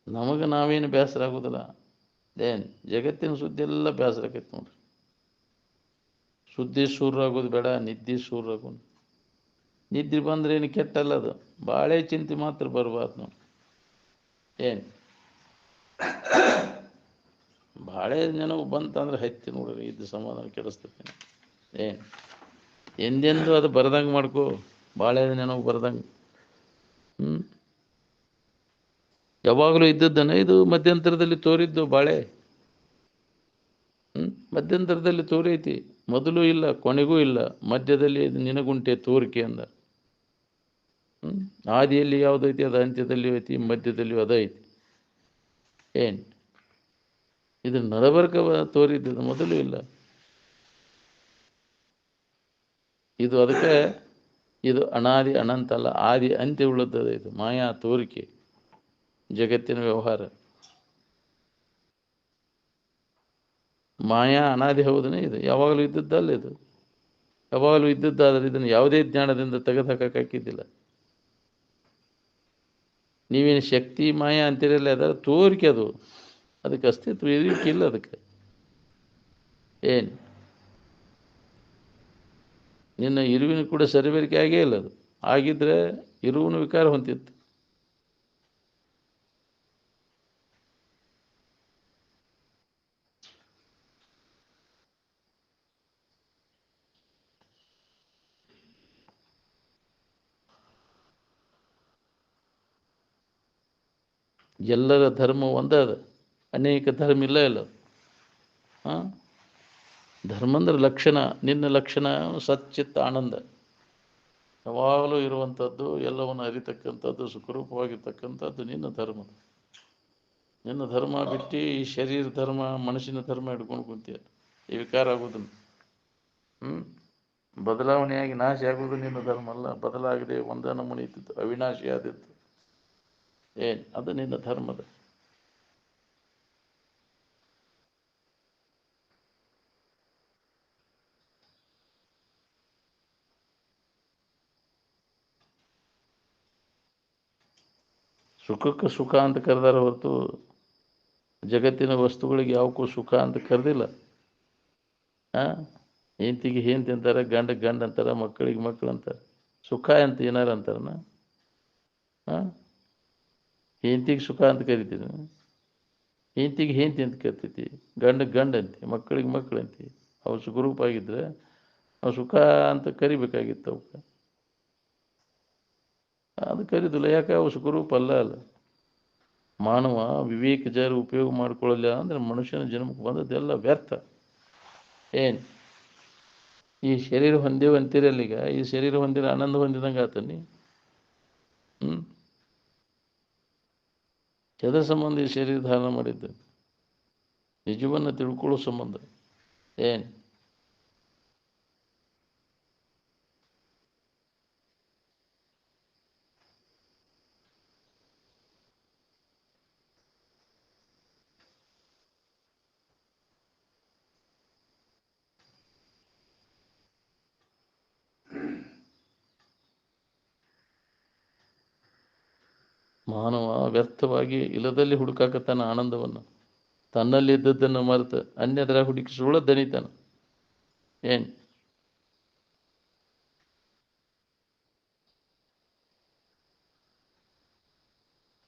ನಮಗೆ ನಾವೇನು ಬೇಸರ ಆಗೋದಿಲ್ಲ. ಏನು ಜಗತ್ತಿನ ಸುದ್ದಿ ಎಲ್ಲ ಬೇಸರ ಆಕೈತಿ ನೋಡ್ರಿ. ಸುದ್ದಿ ಶೂರಾಗೋದು ಬೇಡ, ನಿದ್ದೆ ಶೂರಾಗೋದು. ನಿದ್ದೆ ಬಂದ್ರೆ ಏನು ಕೆಟ್ಟಲ್ಲ, ಅದು ಬಾಳೆ ಚಿಂತೆ ಮಾತ್ರ ಬರಬಾರ್ದು ನೋಡಿ. ಏನು ಬಾಳೆ ನೆನಪು ಬಂತಂದ್ರೆ ಹತ್ತಿ ನೋಡ್ರಿ, ಇದ್ದು ಸಮಾಧಾನ ಕೆಡಿಸ್ತೈತಿ. ಏನು ಎಂದೆಂದು ಅದು ಬರ್ದಂಗೆ ಮಾಡ್ಕೋ, ಬಾಳೆ ನೆನಪು ಬರ್ದಂಗೆ. ಯಾವಾಗಲೂ ಇದ್ದದ್ದನ್ನು ಇದು ಮಧ್ಯಂತರದಲ್ಲಿ ತೋರಿದ್ದು ಬಾಳೆ. ಮಧ್ಯಂತರದಲ್ಲಿ ತೋರೈತಿ. ಮೊದಲು ಇಲ್ಲ, ಕೊನೆಗೂ ಇಲ್ಲ, ಮಧ್ಯದಲ್ಲಿ ಇದು ನಿನಗುಂಟೆ ತೋರಿಕೆ ಅಂದ. ಆದಿಯಲ್ಲಿ ಯಾವುದೈತಿ ಅದು ಅಂತ್ಯದಲ್ಲಿಯೂ ಐತಿ, ಮಧ್ಯದಲ್ಲಿಯೂ ಅದೈತಿ. ಏನು ಇದು ನರಬರ್ಕ ತೋರಿದ್ದು ಮೊದಲು ಇಲ್ಲ. ಇದು ಅದಕ್ಕೆ ಇದು ಅನಾದಿ ಅನಂತ ಅಲ್ಲ, ಆದಿ ಅಂತ್ಯ ಉಳ್ಳದ್ದದ. ಇದು ಮಾಯಾ ತೋರಿಕೆ, ಜಗತ್ತಿನ ವ್ಯವಹಾರ. ಮಾಯಾ ಅನಾದಿ ಹೌದನೇ, ಇದು ಯಾವಾಗಲೂ ಇದ್ದದ್ದಲ್ಲ. ಇದು ಯಾವಾಗಲೂ ಇದ್ದದ್ದಾದ್ರೆ ಇದನ್ನು ಯಾವುದೇ ಜ್ಞಾನದಿಂದ ತೆಗೆದುಹಾಕಿದ್ದಿಲ್ಲ. ನೀವೇನು ಶಕ್ತಿ ಮಾಯಾ ಅಂತಿರಲ್ಲ, ಅದರ ತೋರಿಕೆ ಅದು. ಅದಕ್ಕೆ ಅಸ್ತಿತ್ವ ಇರುವಿಕಿಲ್ಲ ಅದಕ್ಕೆ. ಏನು ನಿನ್ನ ಇರುವಿನ ಕೂಡ ಸರಿಬೇರಿಕೆ ಆಗೇ ಇಲ್ಲ. ಅದು ಆಗಿದ್ರೆ ಇರುವನು ವಿಕಾರ ಹೊಂದಿತ್ತು. ಎಲ್ಲರ ಧರ್ಮ ಒಂದೇ ಅದ, ಅನೇಕ ಧರ್ಮ ಇಲ್ಲ. ಧರ್ಮ ಅಂದ್ರೆ ಲಕ್ಷಣ. ನಿನ್ನ ಲಕ್ಷಣ ಸಚ್ಚಿತ್ತ ಆನಂದ, ಯಾವಾಗಲೂ ಇರುವಂಥದ್ದು, ಎಲ್ಲವನ್ನು ಅರಿತಕ್ಕಂಥದ್ದು, ಸುಖರೂಪವಾಗಿರ್ತಕ್ಕಂಥದ್ದು ನಿನ್ನ ಧರ್ಮ. ನಿನ್ನ ಧರ್ಮ ಬಿಟ್ಟು ಈ ಶರೀರ ಧರ್ಮ, ಮನಸ್ಸಿನ ಧರ್ಮ ಹಿಡ್ಕೊಂಡು ಕುಂತೀಯ, ಈ ವಿಕಾರ ಆಗೋದನ್ನು. ಬದಲಾವಣೆಯಾಗಿ ನಾಶ ಆಗೋದು ನಿನ್ನ ಧರ್ಮ ಅಲ್ಲ, ಬದಲಾಗದೆ ಒಂದೇ ನಮೂನೆ ಇದ್ದಿತ್ತು, ಅವಿನಾಶಿ ಆದಿತ್ತು. ಏನು ಅದು ನಿನ್ನ ಧರ್ಮದ. ಸುಖಕ್ಕೆ ಸುಖ ಅಂತ ಕರೆದಾರ ಹೊರತು ಜಗತ್ತಿನ ವಸ್ತುಗಳಿಗೆ ಯಾವಕ್ಕೂ ಸುಖ ಅಂತ ಕರೆದಿಲ್ಲ. ಹೆಂಡತಿಗೆ ಹೆಂಡತಿ ಅಂತಾರೆ, ಗಂಡ ಅಂತಾರೆ, ಮಕ್ಕಳಿಗೆ ಮಕ್ಕಳು ಅಂತಾರೆ. ಸುಖ ಅಂತ ಏನಾರು ಅಂತಾರನ? ಹೆಂಡತಿಗೆ ಸುಖ ಅಂತ ಕರಿತೀನಿ, ಹೆಂಡತಿಗೆ ಹೆಂಡತಿ ಅಂತ ಕರಿತೈತಿ, ಗಂಡ ಅಂತಿ, ಮಕ್ಕಳಿಗೆ ಮಕ್ಕಳು ಅಂತಿ. ಅವು ಸುಖರೂಪ ಆಗಿದ್ರೆ ಅವು ಸುಖ ಅಂತ ಕರಿಬೇಕಾಗಿತ್ತು. ಅವಕ್ಕೆ ಅದು ಕರೀದಿಲ್ಲ. ಯಾಕೆ? ಅವು ಸುಖರೂಪ ಅಲ್ಲ. ಮಾನವ ವಿವೇಕ ಜಾರಿ ಉಪಯೋಗ ಮಾಡ್ಕೊಳ್ಳಲ್ಲ ಅಂದ್ರೆ ಮನುಷ್ಯನ ಜನ್ಮಕ್ಕೆ ಬಂದದ್ದೆಲ್ಲ ವ್ಯರ್ಥ. ಏನು ಈ ಶರೀರ ಹೊಂದೇವು ಅಂತೀರಲ್ಲೀಗ, ಈ ಶರೀರ ಹೊಂದಿರ ಆನಂದ ಹೊಂದಿದಂಗೆ ಆತನಿ. ಎದರ ಸಂಬಂಧ ಈ ಶರೀರ ಧಾರಣ ಮಾಡಿದ್ದು? ನಿಜವನ್ನು ತಿಳ್ಕೊಳ್ಳೋ ಸಂಬಂಧ. ಏನು ಮಾನವ ವ್ಯರ್ಥವಾಗಿ ಇಲ್ಲದಲ್ಲಿ ಹುಡುಕಾಕತ್ತಾನ ಆನಂದವನ್ನು. ತನ್ನಲ್ಲಿ ಇದ್ದದ್ದನ್ನು ಮರೆತು ಅನ್ಯದರ ಹುಡುಕಿ ಸುಳ್ಳ ದಣಿತಾನ. ಏನು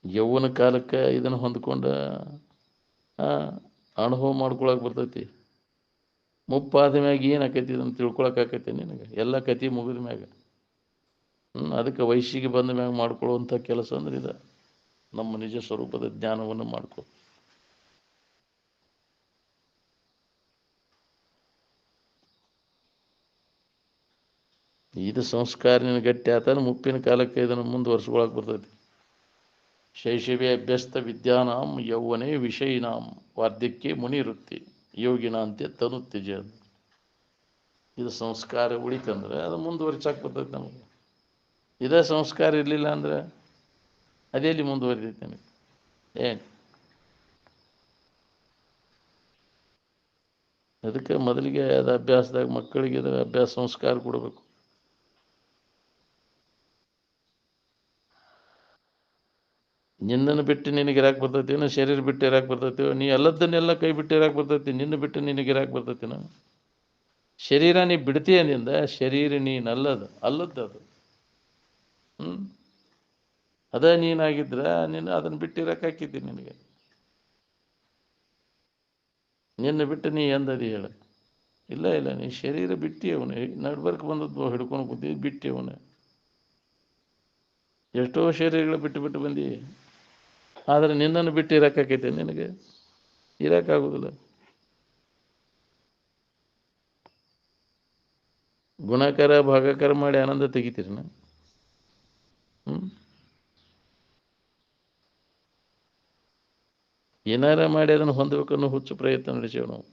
ಯೌವನ ಕಾಲಕ್ಕೆ ಇದನ್ನು ಹೊಂದ್ಕೊಂಡ ಅನುಭವ ಮಾಡ್ಕೊಳಕ್ಕೆ ಬರ್ತೈತಿ. ಮುಪ್ಪಾದ ಮ್ಯಾಗ ಏನು ಆಕೈತಿ ಇದನ್ನು ತಿಳ್ಕೊಳಕ್ಕಾಕೈತಿ ನಿನಗೆ? ಎಲ್ಲ ಕತಿ ಮುಗಿದ ಮ್ಯಾಗ. ಅದಕ್ಕೆ ವಯಸ್ಸಿಗೆ ಬಂದ ಮ್ಯಾಗ ಮಾಡ್ಕೊಳ್ಳುವಂಥ ಕೆಲಸ ಅಂದ್ರೆ ಇದು. ನಮ್ಮ ನಿಜ ಸ್ವರೂಪದ ಜ್ಞಾನವನ್ನು ಮಾಡ್ಕೊ. ಇದು ಸಂಸ್ಕಾರ ನಿನ್ನ ಗಟ್ಟಿ ಆತನ ಮುಪ್ಪಿನ ಕಾಲಕ್ಕೆ ಇದನ್ನು ಮುಂದುವರ್ಸ್ಕೊಳಕ್ಕೆ ಬರ್ತೈತಿ. ಶೈಶವೇ ಅಭ್ಯಸ್ತ ವಿದ್ಯಾನಾಂ ಯೌವನೇ ವಿಷಯಿನಾಂ ವಾರ್ಧಕ್ಯ ಮುನಿವೃತ್ತಿ ಯೋಗಿನಾಂತೆ ತನುತ್ಯಜ. ಇದು ಸಂಸ್ಕಾರ ಉಳಿತಂದ್ರೆ ಅದು ಮುಂದುವರಿಸಾಕ್ ಬರ್ತೈತಿ ನಮಗೆ. ಇದೇ ಸಂಸ್ಕಾರ ಇರಲಿಲ್ಲ ಅಂದ್ರೆ ಅದೆಲ್ಲಿ ಮುಂದುವರಿತೈತಿ ನನಗೆ? ಏನು ಅದಕ್ಕೆ ಮೊದಲಿಗೆ ಅದು ಅಭ್ಯಾಸದಾಗ ಮಕ್ಕಳಿಗೆ ಅದು ಅಭ್ಯಾಸ ಸಂಸ್ಕಾರ ಕೊಡಬೇಕು. ನಿನ್ನನ್ನು ಬಿಟ್ಟು ನಿನಗೆ ಇರಾಕ್ ಬರ್ತೈತಿ, ಶರೀರ ಬಿಟ್ಟು ಇರಾಕ್ ಬರ್ತೈತಿ, ನೀ ಎಲ್ಲದನ್ನೆಲ್ಲ ಕೈ ಬಿಟ್ಟು ಇರಾಕ್ ಬರ್ತೈತಿ, ನಿನ್ನ ಬಿಟ್ಟು ನಿನಗೆ ಇರಾಕ್ ಬರ್ತೈತಿನ? ಶರೀರ ನೀ ಬಿಡ್ತೀಯ ನಿಂದ, ಶರೀರ ನೀನಲ್ಲದು, ಅಲ್ಲದ್ದು ಅದು. ಅದೇ ನೀನಾಗಿದ್ರೆ ನೀನು ಅದನ್ನು ಬಿಟ್ಟಿರಕ್ಕೆ ಹಾಕಿದ್ದೀನಿ ನಿನಗೆ. ನಿನ್ನ ಬಿಟ್ಟು ನೀ ಎಂದದಿ ಹೇಳ? ಇಲ್ಲ, ನೀ ಶರೀರ ಬಿಟ್ಟಿ ಅವನು ನಡ್ಬರ್ಕ್ ಬಂದದ್ದು ಹಿಡ್ಕೊಂಡು ಕೂತಿದ್ದು ಬಿಟ್ಟಿ ಅವನು. ಎಷ್ಟೋ ಶರೀರಗಳು ಬಿಟ್ಟು ಬಂದಿ, ಆದರೆ ನಿನ್ನನ್ನು ಬಿಟ್ಟು ಇರೋಕ್ಕಾಕೈತೆ ನಿನಗೆ? ಇರೋಕ್ಕಾಗೋದಿಲ್ಲ. ಗುಣಾಕಾರ ಭಾಗಾಕಾರ ಮಾಡಿ ಆನಂದ ತೆಗಿತೀರಿ ನಾ? ಏನಾರ ಮಾಡಿ ಅದನ್ನು ಹೊಂದಬೇಕನ್ನೋ ಹುಚ್ಚು ಪ್ರಯತ್ನ ನಡೆಸೇವೆ ನಾವು.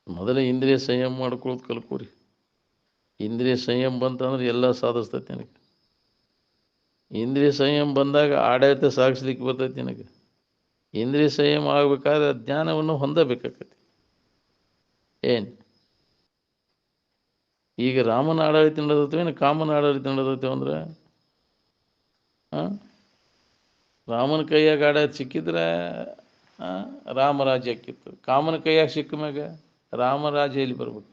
ಮೊದಲೇ ಇಂದ್ರಿಯ ಸಂಯಮ ಮಾಡ್ಕೊಳ್ಳೋದು ಕಲ್ಕೋರಿ. ಇಂದ್ರಿಯ ಸಂಯಮ ಬಂತಂದ್ರೆ ಎಲ್ಲ ಸಾಧಿಸ್ತೈತಿ ನಿನಗೆ. ಇಂದ್ರಿಯ ಸಂಯಮ ಬಂದಾಗ ಆಡಳಿತ ಸಾಗಿಸ್ಲಿಕ್ಕೆ ಬರ್ತೈತಿ ನಿನಗೆ. ಇಂದ್ರಿಯ ಸಂಯಮ ಆಗಬೇಕಾದ್ರೆ ಜ್ಞಾನವನ್ನು ಹೊಂದಬೇಕಾಗತ್ತೆ. ಏನು ಈಗ ರಾಮನ ಆಡಳಿತ ನಡೆದತ್ತೇನು ಕಾಮನ ಆಡಳಿತ ನಡೆದತ್ತೇವೆ ಅಂದ್ರೆ? ರಾಮನ ಕೈಯಾಗ ಆಡಳಿತ ಸಿಕ್ಕಿದ್ರೆ ರಾಮರಾಜ್ಯ ಆಕ್ಕಿತ್ತು. ಕಾಮನ ಕೈಯಾಗ ಸಿಕ್ಕ ಮ್ಯಾಗ ರಾಮರಾಜ್ಯ ಎಲ್ಲಿ ಬರ್ಬೇಕು?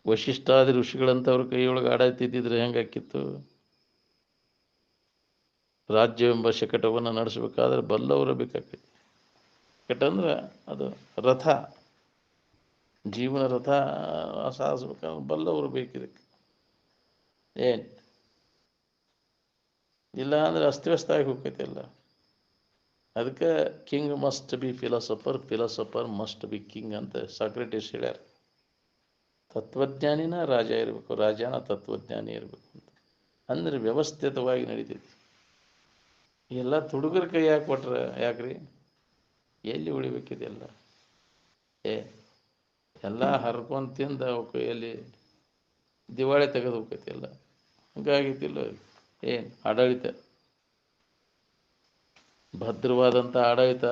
ವಶಿಷ್ಠಾದಿ ಋಷಿಗಳಂಥವ್ರ ಕೈಯೊಳಗೆ ಆಡಳಿತ ಇದ್ದಿದ್ರೆ ಹೆಂಗೆ ಆಕ್ಕಿತ್ತು? ರಾಜ್ಯವೆಂಬ ಶಕಟವನ್ನು ನಡೆಸಬೇಕಾದ್ರೆ ಬಲ್ಲವರು ಬೇಕಾಗ್ತೈತಿ. ಶಕಟ ಅಂದ್ರೆ ಅದು ರಥ, ಜೀವನ ರಥ ಸಾಧಿಸ್ಬೇಕಾದ್ರೆ ಬಲ್ಲವರು ಬೇಕಿದಕ್ಕೆ. ಏನು ಇಲ್ಲ ಅಂದ್ರೆ ಅಸ್ತವ್ಯಸ್ತ ಆಗಿ ಹೋಗ್ತೈತಿ ಎಲ್ಲ. ಅದಕ್ಕೆ king must be philosopher, philosopher must be king ಅಂತ ಸಾಕ್ರೆಟಿಸ್ ಹೇಳ್ಯಾರ. ತತ್ವಜ್ಞಾನಿನ ರಾಜ ಇರಬೇಕು, ರಾಜನ ತತ್ವಜ್ಞಾನಿ ಇರಬೇಕು ಅಂತ. ಅಂದ್ರೆ ವ್ಯವಸ್ಥಿತವಾಗಿ ನಡೀತೈತಿ. ಎಲ್ಲ ತುಡುಗರ ಕೈ ಯಾಕೆ ಕೊಟ್ರೆ ಯಾಕ್ರಿ? ಎಲ್ಲಿ ಉಳಿಬೇಕಿದೆಲ್ಲ? ಎಲ್ಲ ಹರ್ಕೊಂಡು ತಿಂದ ಅವ ಕೈಯಲ್ಲಿ ದಿವಾಳಿ ತೆಗೆದು ಹೋಗ್ತೈತಿ ಎಲ್ಲ. ಹಂಗಾಗಿತ್ತಿಲ್ಲ ಏನು ಆಡಳಿತ? ಭದ್ರವಾದಂಥ ಆಡಳಿತ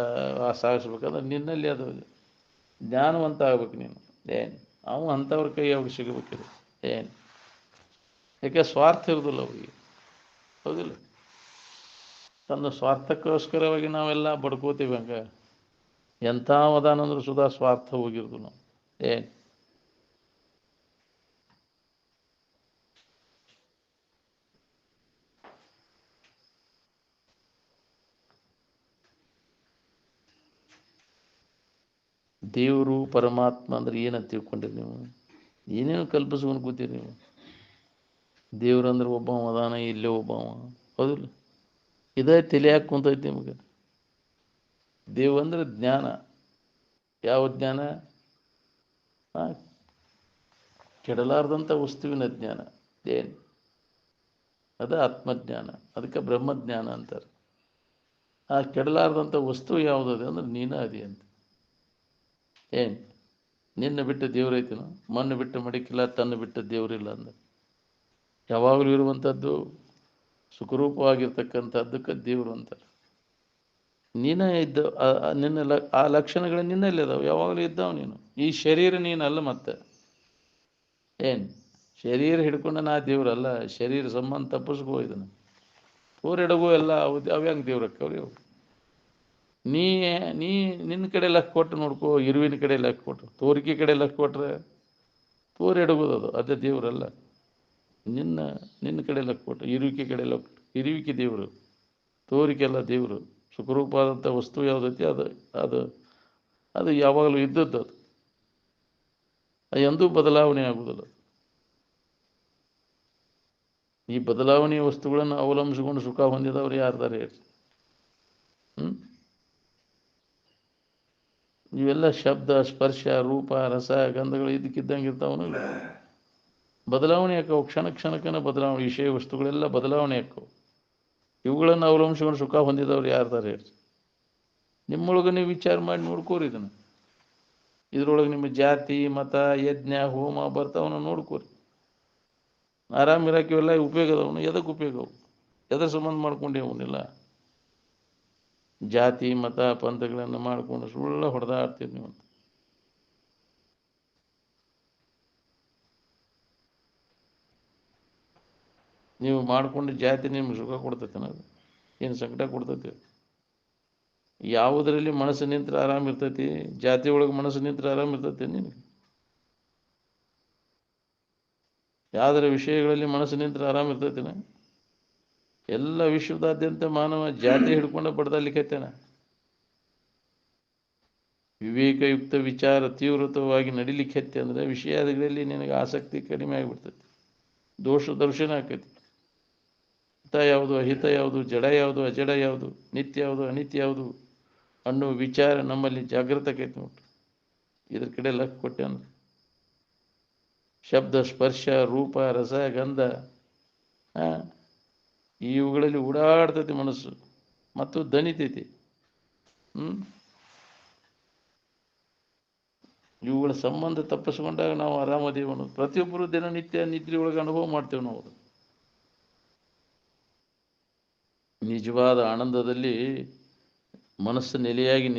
ಸಾಗಿಸ್ಬೇಕಂದ್ರೆ ನಿನ್ನಲ್ಲಿ ಅದು ಜ್ಞಾನವಂತ ಆಗ್ಬೇಕು ನೀನು. ಏನು ಅವು ಅಂಥವ್ರ ಕೈಯಾಗ ಸಿಗಬೇಕಿದೆ ಏನು, ಯಾಕೆ ಸ್ವಾರ್ಥ ಇರೋದಿಲ್ಲ ಅವರಿಗೆ, ಹೌದಿಲ್ಲ? ತನ್ನ ಸ್ವಾರ್ಥಕ್ಕೋಸ್ಕರವಾಗಿ ನಾವೆಲ್ಲ ಬಡ್ಕೋತೀವಿ. ಹಂಗೆ ಎಂಥ ವದಾನ ಅಂದ್ರೂ ಸುಧಾ ಸ್ವಾರ್ಥ ಹೋಗಿರೋದು ನಾವು. ಏನು ದೇವರು ಪರಮಾತ್ಮ ಅಂದ್ರೆ ಏನಂತ ತಿಳ್ಕೊಂಡಿರಿ ನೀವು? ಏನೇನು ಕಲ್ಪಿಸ್ಕೊಂಡು ಕೂತೀರಿ ನೀವು? ದೇವ್ರಂದ್ರೆ ಒಬ್ಬ ಅದಾನ, ಇಲ್ಲೇ ಒಬ್ಬವ, ಹೌದಿಲ್ಲ? ಇದೇ ತಿಳಿಯಾಕೆ ಕುಂತೈತಿ ನಿಮಗೆ. ದೇವ್ ಅಂದ್ರೆ ಜ್ಞಾನ. ಯಾವ ಜ್ಞಾನ? ಕೆಡಲಾರ್ದಂಥ ವಸ್ತುವಿನ ಜ್ಞಾನ. ಏನು ಅದು ಆತ್ಮಜ್ಞಾನ. ಅದಕ್ಕೆ ಬ್ರಹ್ಮಜ್ಞಾನ ಅಂತಾರೆ. ಆ ಕೆಡಲಾರ್ದಂಥ ವಸ್ತು ಯಾವುದದೆ ಅಂದ್ರೆ ನೀನ ಅದಿ ಅಂತ. ಏನು ನಿನ್ನ ಬಿಟ್ಟು ದೇವ್ರೈತಿನ? ಮಣ್ಣು ಬಿಟ್ಟು ಮಡಿಕಿಲ್ಲ, ತನ್ನ ಬಿಟ್ಟು ದೇವರಿಲ್ಲ ಅಂದ್ರೆ ಯಾವಾಗಲೂ ಇರುವಂಥದ್ದು ಸುಖರೂಪವಾಗಿರ್ತಕ್ಕಂಥದ್ದಕ್ಕೆ ದೇವರು ಅಂತಾರೆ. ನೀನೇ ಇದ್ದ ನಿನ್ನ ಆ ಲಕ್ಷಣಗಳು ನಿನ್ನಲ್ಲಿ ಅದಾವೆ, ಯಾವಾಗಲೂ ಇದ್ದಾವ ನೀನು. ಈ ಶರೀರ ನೀನಲ್ಲ. ಮತ್ತೆ ಏನು ಶರೀರ ಹಿಡ್ಕೊಂಡು ನಾ ದೇವ್ರಲ್ಲ. ಶರೀರ ಸಂಬಂಧ ತಪ್ಪಿಸ್ಕೋ ಇದನ್ನು. ತೋರೆಡಗು ಎಲ್ಲ ಅವ್ಯಾಂಗ ದೇವ್ರಕ್ಕೆ ಅವ್ರಿ. ನೀ ನೀ ನಿನ್ನ ಕಡೆ ಲೆಕ್ಕ ಕೊಟ್ಟು ನೋಡ್ಕೋ, ಇರುವಿನ ಕಡೆ ಲೆಕ್ಕ ಕೊಟ್ಟು, ತೋರಿಕೆ ಕಡೆ ಲೆಕ್ಕ ಕೊಟ್ರೆ ತೋರೆಡಗೋದು ಅದು, ಅದೇ ದೇವರಲ್ಲ. ನಿನ್ನ ನಿನ್ನ ಕಡೆ ಲೆಕ್ಕ ಕೊಟ್ಟು, ಇರುವಿಕೆ ಕಡೆ ಲೆಕ್ಕ ಕೊಟ್ಟು, ಇರುವಿಕೆ ದೇವರು, ತೋರಿಕೆಲ್ಲ ದೇವರು. ಸುಖರೂಪವಾದಂಥ ವಸ್ತು ಯಾವುದೈತಿ ಅದು ಅದು ಅದು ಯಾವಾಗಲೂ ಇದ್ದದ್ದು. ಅದು ಎಂದೂ ಬದಲಾವಣೆ ಆಗುವುದಿಲ್ಲ. ಈ ಬದಲಾವಣೆಯ ವಸ್ತುಗಳನ್ನು ಅವಲಂಬಿಸಿಕೊಂಡು ಸುಖ ಹೊಂದಿದವರು ಯಾರ್ದಾರೆ ಹೇಳಿ? ಇವೆಲ್ಲ ಶಬ್ದ, ಸ್ಪರ್ಶ, ರೂಪ, ರಸ, ಗಂಧಗಳು ಇದಕ್ಕಿದ್ದಂಗೆ ಇರ್ತಾವನು. ಬದಲಾವಣೆ ಆಕ್ಕವು, ಕ್ಷಣ ಕ್ಷಣಕ್ಕನ ಬದಲಾವಣೆ. ವಿಷಯ ವಸ್ತುಗಳೆಲ್ಲ ಬದಲಾವಣೆ ಆಕ್ಕವು. ಇವುಗಳನ್ನು ಅವಲಂಬಿಸಿಕೊಂಡು ಸುಖ ಹೊಂದಿದವ್ರು ಯಾರ್ದಾರೆ ಹೇಳಿ? ನಿಮ್ಮೊಳಗೆ ನೀವು ವಿಚಾರ ಮಾಡಿ ನೋಡ್ಕೋರಿ ಇದನ್ನು. ಇದ್ರೊಳಗೆ ನಿಮ್ಮ ಜಾತಿ, ಮತ, ಯಜ್ಞ, ಹೋಮ ಬರ್ತಾವನ್ನ ನೋಡ್ಕೋರಿ. ಆರಾಮಿರಾಕಿವೆಲ್ಲ ಉಪಯೋಗ ಅದಾವನು. ಎದಕ್ಕೆ ಉಪಯೋಗ ಅವು? ಎದ್ರ ಸಂಬಂಧ ಮಾಡ್ಕೊಂಡೇ ಅವನ್ನೆಲ್ಲ? ಜಾತಿ ಮತ ಪಂಥಗಳನ್ನು ಮಾಡಿಕೊಂಡು ಸುಳ್ಳ ಹೊಡೆದಾಡ್ತೀರಿ ನೀವು. ನೀವು ಮಾಡಿಕೊಂಡು ಜಾತಿ ನಿಮ್ಗೆ ಸುಖ ಕೊಡ್ತೈತೆ ಅನ್ನೋದು ಏನು ಸಂಕಟ ಕೊಡ್ತೈತಿ? ಯಾವುದರಲ್ಲಿ ಮನಸ್ಸು ನಿಂತ್ರೆ ಆರಾಮ ಇರ್ತೈತಿ? ಜಾತಿ ಒಳಗೆ ಮನಸ್ಸು ನಿಂತ್ರೆ ಆರಾಮ ಇರ್ತೈತಿ ನಿನಗೆ? ಯಾವುದರ ವಿಷಯಗಳಲ್ಲಿ ಮನಸ್ಸು ನಿಂತ್ರೆ ಆರಾಮ ಇರ್ತೈತಿನ? ಎಲ್ಲ ವಿಶ್ವದಾದ್ಯಂತ ಮಾನವ ಜಾತಿ ಹಿಡ್ಕೊಂಡು ಬಡ್ದಾಲಿಕ್ಕೈತೇನ. ವಿವೇಕಯುಕ್ತ ವಿಚಾರ ತೀವ್ರತವಾಗಿ ನಡಿಲಿಕ್ಕೆ ಅಂದರೆ ವಿಷಯಗಳಲ್ಲಿ ನಿನಗೆ ಆಸಕ್ತಿ ಕಡಿಮೆ ಆಗಿಬಿಡ್ತೈತಿ. ದೋಷ ದರ್ಶನ ಆಕೈತಿ. ಹಿತ ಯಾವುದು, ಅಹಿತ ಯಾವುದು, ಜಡ ಯಾವುದು, ಅಜಡ ಯಾವುದು, ನಿತ್ಯ ಯಾವುದು, ಅನಿತ್ಯ ಯಾವುದು ಅನ್ನೋ ವಿಚಾರ ನಮ್ಮಲ್ಲಿ ಜಾಗೃತ ಆಕೈತಿ ನೋಡ್ರಿ. ಇದ್ರ ಕಡೆ ಲಕ್ಷ್ಯ ಕೊಟ್ಟೆ ಅಂದ್ರೆ ಶಬ್ದ, ಸ್ಪರ್ಶ, ರೂಪ, ರಸ, ಗಂಧ ಇವುಗಳಲ್ಲಿ ಓಡಾಡ್ತೈತಿ ಮನಸ್ಸು ಮತ್ತು ದಣಿತೈತಿ. ಇವುಗಳ ಸಂಬಂಧ ತಪ್ಪಿಸ್ಕೊಂಡಾಗ ನಾವು ಆರಾಮದೇವ ಅನ್ನೋದು. ಪ್ರತಿಯೊಬ್ಬರು ದಿನನಿತ್ಯ ನಿದ್ರೆ ಒಳಗೆ ಅನುಭವ ಮಾಡ್ತೇವೆ ನಾವು. ನಿಜವಾದ ಆನಂದದಲ್ಲಿ ಮನಸ್ಸು ನೆಲೆಯಾಗಿ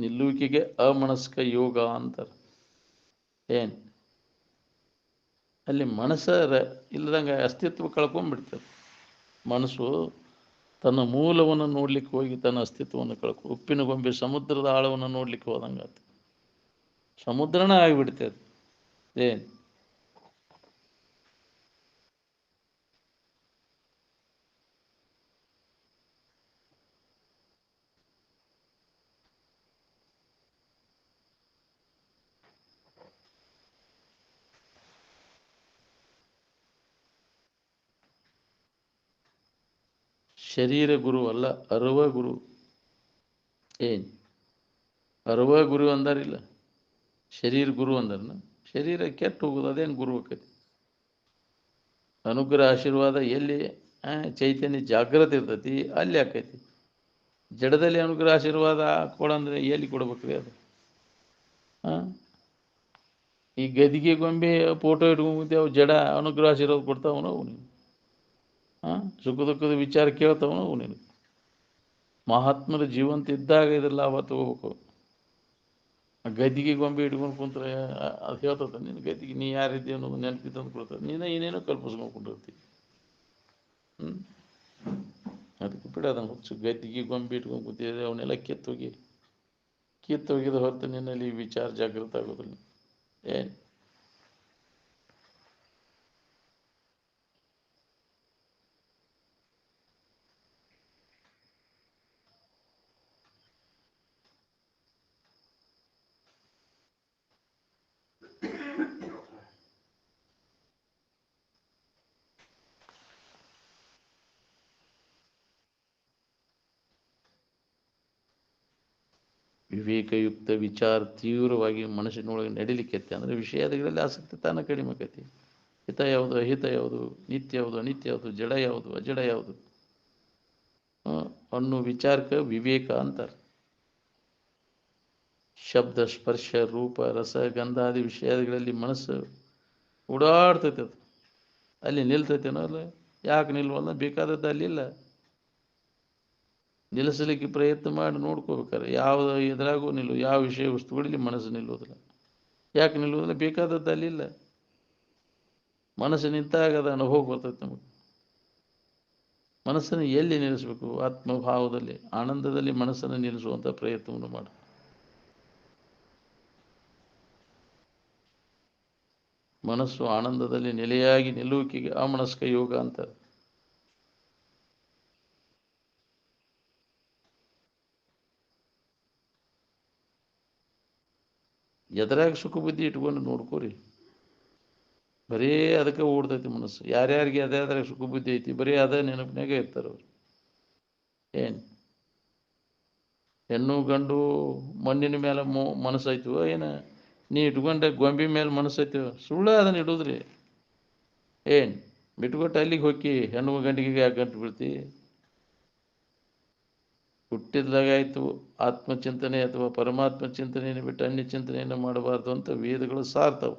ನಿಲ್ಲುವಿಕೆಗೆ ಅಮನಸ್ಕ ಯೋಗ ಅಂತಾರೆ. ಏನು ಅಲ್ಲಿ ಮನಸ್ಸ ಇಲ್ಲದಂಗೆ ಅಸ್ತಿತ್ವ ಕಳ್ಕೊಂಡ್ಬಿಡ್ತದೆ. ಮನಸ್ಸು ತನ್ನ ಮೂಲವನ್ನು ನೋಡ್ಲಿಕ್ಕೆ ಹೋಗಿ ತನ್ನ ಅಸ್ತಿತ್ವವನ್ನು ಉಪ್ಪಿನ ಗೊಂಬೆ ಸಮುದ್ರದ ಆಳವನ್ನು ನೋಡ್ಲಿಕ್ಕೆ ಹೋದಂಗೆ ಆತ ಸಮುದ್ರನ ಆಗಿಬಿಡ್ತದೆ. ಏನು ಶರೀರ ಗುರು ಅಲ್ಲ, ಅರವ ಗುರು. ಏನು ಅರವ ಗುರು ಅಂದಾರಿಲ್ಲ, ಶರೀರ ಗುರು ಅಂದಾರನ. ಶರೀರ ಕೆಟ್ಟು ಹೋಗೋದು, ಅದೇನು ಗುರು ಆಕೈತಿ? ಅನುಗ್ರಹ ಆಶೀರ್ವಾದ ಎಲ್ಲಿ ಚೈತನ್ಯ ಜಾಗೃತಿ ಇರ್ತೈತಿ ಅಲ್ಲಿ ಆಕೈತಿ. ಜಡದಲ್ಲಿ ಅನುಗ್ರಹ ಆಶೀರ್ವಾದ ಕೊಡಂದ್ರೆ ಎಲ್ಲಿ ಕೊಡ್ಬೇಕ್ರಿ ಅದು? ಈ ಗದಿಗೆ ಗೊಂಬೆ ಫೋಟೋ ಇಟ್ಕೊಂಡ್ಬಿಟ್ಟು ಅವು ಜಡ ಅನುಗ್ರಹ ಆಶೀರ್ವಾದ ಕೊಡ್ತಾವನ ಅವು? ನೀನು ಸುಖ ದುಃಖದ ವಿಚಾರ ಕೇಳ್ತಾವನ ಅವು? ನೀನು ಮಹಾತ್ಮರ ಜೀವಂತ ಇದ್ದಾಗ ಇದೆಲ್ಲ ಲಾಭ ತಗೋಬೇಕು. ಗದ್ದಿಗೆ ಗೊಂಬೆ ಇಟ್ಕೊಂಡು ಕುಂತ್ರೆ ಅದು ಹೇಳ್ತದೆ ನಿನ್ನ ಗದ್ದಿಗೆ ನೀ ಯಾರಿದ್ದಿ ಅನ್ನೋದು ನೆನಪಿ ತಂದು ಕೊಡ್ತದೆ. ನೀನು ಏನೇನೋ ಕಲ್ಪಿಸ್ಕೊಂಡ್ಕೊಂಡಿರ್ತೀವಿ. ಅದಕ್ಕೆ ಬಿಡ ಅದನ್ನು ಹುಚ್ಚು ಗದ್ದಿಗೆ ಗೊಂಬೆ ಇಟ್ಕೊಂಡು ಕೂತಿದ್ರೆ ಅವನ್ನೆಲ್ಲ ಕಿತ್ತೋಗಿದ ಹೊರತು ನಿನ್ನಲ್ಲಿ ವಿಚಾರ ಜಾಗೃತ ಆಗೋದಿಲ್ಲ. ಏನು ವಿವೇಕಯುಕ್ತ ವಿಚಾರ ತೀವ್ರವಾಗಿ ಮನಸ್ಸಿನೊಳಗೆ ನಡಿಲಿಕ್ಕೆ ಅಂದರೆ ವಿಷಯಾದಿಗಳಲ್ಲಿ ಆಸಕ್ತಿ ತಾನೇ ಕಡಿಮೆ ಆಕೈತಿ. ಹಿತ ಯಾವುದು, ಅಹಿತ ಯಾವುದು, ನಿತ್ಯ ಯಾವುದು, ಅನಿತ್ಯ ಯಾವುದು, ಜಡ ಯಾವುದು, ಅಜಡ ಯಾವುದು ಅನ್ನೋ ವಿಚಾರಕ್ಕೆ ವಿವೇಕ ಅಂತಾರೆ. ಶಬ್ದ, ಸ್ಪರ್ಶ, ರೂಪ, ರಸ, ಗಂಧಾದಿ ವಿಷಯಾದಿಗಳಲ್ಲಿ ಮನಸ್ಸು ಓಡಾಡ್ತೈತೆ. ಅದು ಅಲ್ಲಿ ನಿಲ್ತೈತೇನೋ ಅಲ್ಲ, ಯಾಕೆ ನಿಲ್ವಲ್ಲ? ಬೇಕಾದದ್ದು ಅಲ್ಲಿಲ್ಲ. ನಿಲ್ಲಿಸಲಿಕ್ಕೆ ಪ್ರಯತ್ನ ಮಾಡಿ ನೋಡ್ಕೋಬೇಕಾರೆ ಯಾವುದು ಎದುರಾಗೂ ಯಾವ ವಿಷಯ ವಸ್ತುಗಳಲ್ಲಿ ಮನಸ್ಸು ನಿಲ್ಲೋದಿಲ್ಲ. ಯಾಕೆ ನಿಲ್ಲೋದಿಲ್ಲ? ಬೇಕಾದದ್ದು ಅಲ್ಲಿಲ್ಲ. ಮನಸ್ಸು ನಿಂತಾಗ ಅದು ಅನುಭವ ಬರ್ತೈತೆ ನಮಗೆ. ಮನಸ್ಸನ್ನು ಎಲ್ಲಿ ನಿಲ್ಲಿಸಬೇಕು? ಆತ್ಮಭಾವದಲ್ಲಿ, ಆನಂದದಲ್ಲಿ ಮನಸ್ಸನ್ನು ನಿಲ್ಲಿಸುವಂಥ ಪ್ರಯತ್ನವನ್ನು ಮಾಡಿ. ಮನಸ್ಸು ಆನಂದದಲ್ಲಿ ನೆಲೆಯಾಗಿ ನಿಲ್ಲುವಿಕೆಗೆ ಅಮನಸ್ಕ ಯೋಗ ಅಂತಾರೆ. ಎದರಾಗ ಸುಖ ಬುದ್ಧಿ ಇಟ್ಕೊಂಡು ನೋಡ್ಕೋರಿ. ಬರೀ ಅದಕ್ಕೆ ಓಡ್ತೈತಿ ಮನಸ್ಸು. ಯಾರ್ಯಾರಿಗೆ ಅದ್ರಾಗ ಸುಖ ಬುದ್ಧಿ ಐತಿ ಬರೀ ಅದೇ ನೆನಪಿನಾಗ ಇರ್ತಾರೆ ಅವರು. ಏನು ಹೆಣ್ಣು ಗಂಡು ಮಣ್ಣಿನ ಮೇಲೆ ಮನಸ್ಸಾಯ್ತು ಏನು? ನೀ ಇಟ್ಕೊಂಡೆ ಗೊಂಬೆ ಮೇಲೆ ಮನಸ್ಸೈತಿ, ಸುಳ್ಳ ಅದನ್ನು ಇಡೋದ್ರಿ. ಏನು ಬಿಟ್ಕೊಟ್ಟು ಅಲ್ಲಿಗೆ ಹೋಗಿ ಹೆಣ್ಣು ಗಂಡಿಗೆ ಯಾಕೆ ಗಂಟು ಬೀಳ್ತಿ? ಹುಟ್ಟಿದಾಗಾಯಿತು ಆತ್ಮಚಿಂತನೆ ಅಥವಾ ಪರಮಾತ್ಮ ಚಿಂತನೆಯನ್ನು ಬಿಟ್ಟು ಅನ್ಯ ಚಿಂತನೆಯನ್ನು ಮಾಡಬಾರ್ದು ಅಂತ ವೇದಗಳು ಸಾರ್ತವೆ.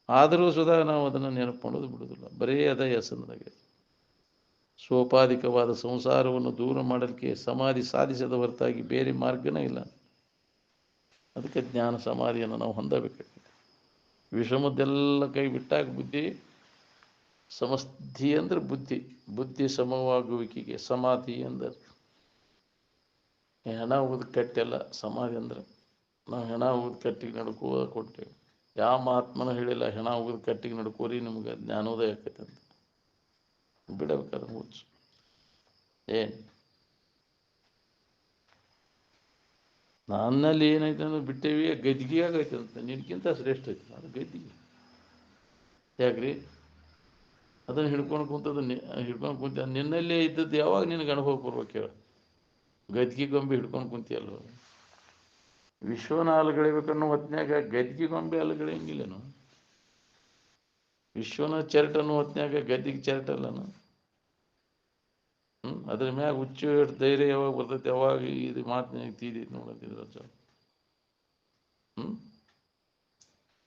ಆದರೂ ಸುಧಾ ನಾವು ಅದನ್ನು ನೆನಪು ಮಾಡೋದು ಬಿಡೋದಿಲ್ಲ. ಬರೀ ಅದೇ ಹೆಸರಿನಾಗೆ ಸೋಪಾಧಿಕವಾದ ಸಂಸಾರವನ್ನು ದೂರ ಮಾಡಲಿಕ್ಕೆ ಸಮಾಧಿ ಸಾಧಿಸದ ಹೊರತಾಗಿ ಬೇರೆ ಮಾರ್ಗನೇ ಇಲ್ಲ. ಅದಕ್ಕೆ ಜ್ಞಾನ ಸಮಾಧಿಯನ್ನು ನಾವು ಹೊಂದಬೇಕಾಗಿದೆ. ವಿಷಮದ್ದೆಲ್ಲ ಕೈ ಬಿಟ್ಟಾಗ ಬುದ್ಧಿ ಸಮಸ್ಥಿ ಅಂದ್ರೆ ಬುದ್ಧಿ ಸಮವಾಗುವಿಕೆಗೆ ಸಮಾಧಿ ಅಂದರೆ ಹೆಣ ಊದು ಕಟ್ಟೆಲ್ಲ ಸಮಾಧಿ ಅಂದ್ರೆ. ನಾವು ಹೆಣ ಊದು ಕಟ್ಟಿಗೆ ನಡ್ಕೋ ಕೊಟ್ಟೇವೆ. ಯಾವ ಮಹಾತ್ಮನೂ ಹೇಳಿಲ್ಲ ಹೆಣ ಊದು ಕಟ್ಟಿಗೆ ನಡ್ಕೋರಿ ನಿಮ್ಗೆ ಜ್ಞಾನೋದಯ ಆಕೈತೆ ಅಂತ. ಬಿಡಬೇಕಾದ್ರೆ ಹುಚ್ಚು. ಏನು ನನ್ನಲ್ಲಿ ಏನೈತೆ ಅಂದ್ರೆ ಬಿಟ್ಟೇವಿ, ಗದ್ದಿಗೆ ಆಗೈತೆ ಅಂತ. ನಿನ್ಗಿಂತ ಶ್ರೇಷ್ಠ ಐತಿ ಅದು ಗದ್ದಿಗೆ. ಯಾಕ್ರಿ ಅದನ್ನು ಹಿಡ್ಕೊಂಡು ಕುಂತ ನಿನ್ನಲ್ಲೇ ಇದ್ದದ್ದು ಯಾವಾಗ ನಿನಗೆ ಅನುಭವ ಬರ್ಬೇಕು ಹೇಳ? ಗದ್ದಿಗೆ ಗೊಂಬೆ ಹಿಡ್ಕೊಂಡು ಕುಂತಿಯಲ್ಲ. ವಿಶ್ವನ ಅಲುಗಳಿಬೇಕನ್ನೋ ಹೊತ್ನ್ಯಾಗ ಗದ್ದಿಗೆ ಗೊಂಬೆ ಅಲುಗಳಿಂಗಿಲ್ಲೇನು? ವಿಶ್ವನ ಚರ್ಟ್ ಅನ್ನೋ ಹೊತ್ನ್ಯಾಗ ಗದ್ದಿಗೆ ಚರ್ಟ್ ಅಲ್ಲನು? ಅದ್ರ ಮ್ಯಾಗ ಹುಚ್ಚು ಧೈರ್ಯ ಯಾವಾಗ ಬರ್ತೈತೆ ಯಾವಾಗ ಇದು ಮಾತಿನಾಗ ತೀದೈತಿ ನೋಡತ್ತಿದ್ರ.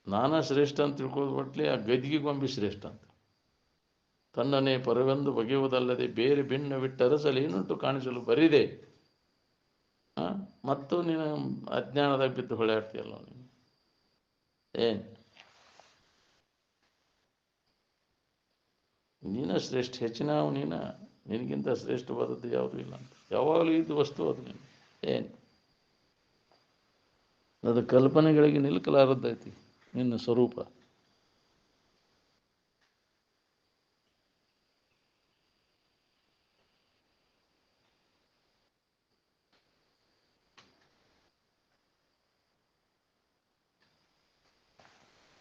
ನಾನಾ ಶ್ರೇಷ್ಠ ಅಂತ ತಿಳ್ಕೊಳ್ಳೋದು ಬಟ್ಲಿ ಆ ಗದ್ದಿಗೆ ಗೊಂಬೆ ಶ್ರೇಷ್ಠ ಅಂತ. ತನ್ನನ್ನೇ ಪರವೆಂದು ಬಗೆಯುವುದಲ್ಲದೆ ಬೇರೆ ಭಿನ್ನ ಬಿಟ್ಟರಸಲು ಏನುಂಟು ಕಾಣಿಸಲು ಬರಿದೆ. ಮತ್ತು ನೀನು ಅಜ್ಞಾನದಾಗ ಬಿದ್ದು ಹೊಳೆಯಾಡ್ತೀಯಲ್ಲ ನೀನು. ಏನು ನೀನ ಶ್ರೇಷ್ಠ, ಹೆಚ್ಚಿನ ನಿನಗಿಂತ ಶ್ರೇಷ್ಠವಾದದ್ದು ಯಾವುದೂ ಇಲ್ಲ ಅಂತ. ಯಾವಾಗಲೂ ಇದು ವಸ್ತು ಅದು ನೀನು. ಏನು ಅದು ಕಲ್ಪನೆಗಳಿಗೆ ನಿಲ್ಕಲಾರದ್ದೈತಿ ನಿನ್ನ ಸ್ವರೂಪ.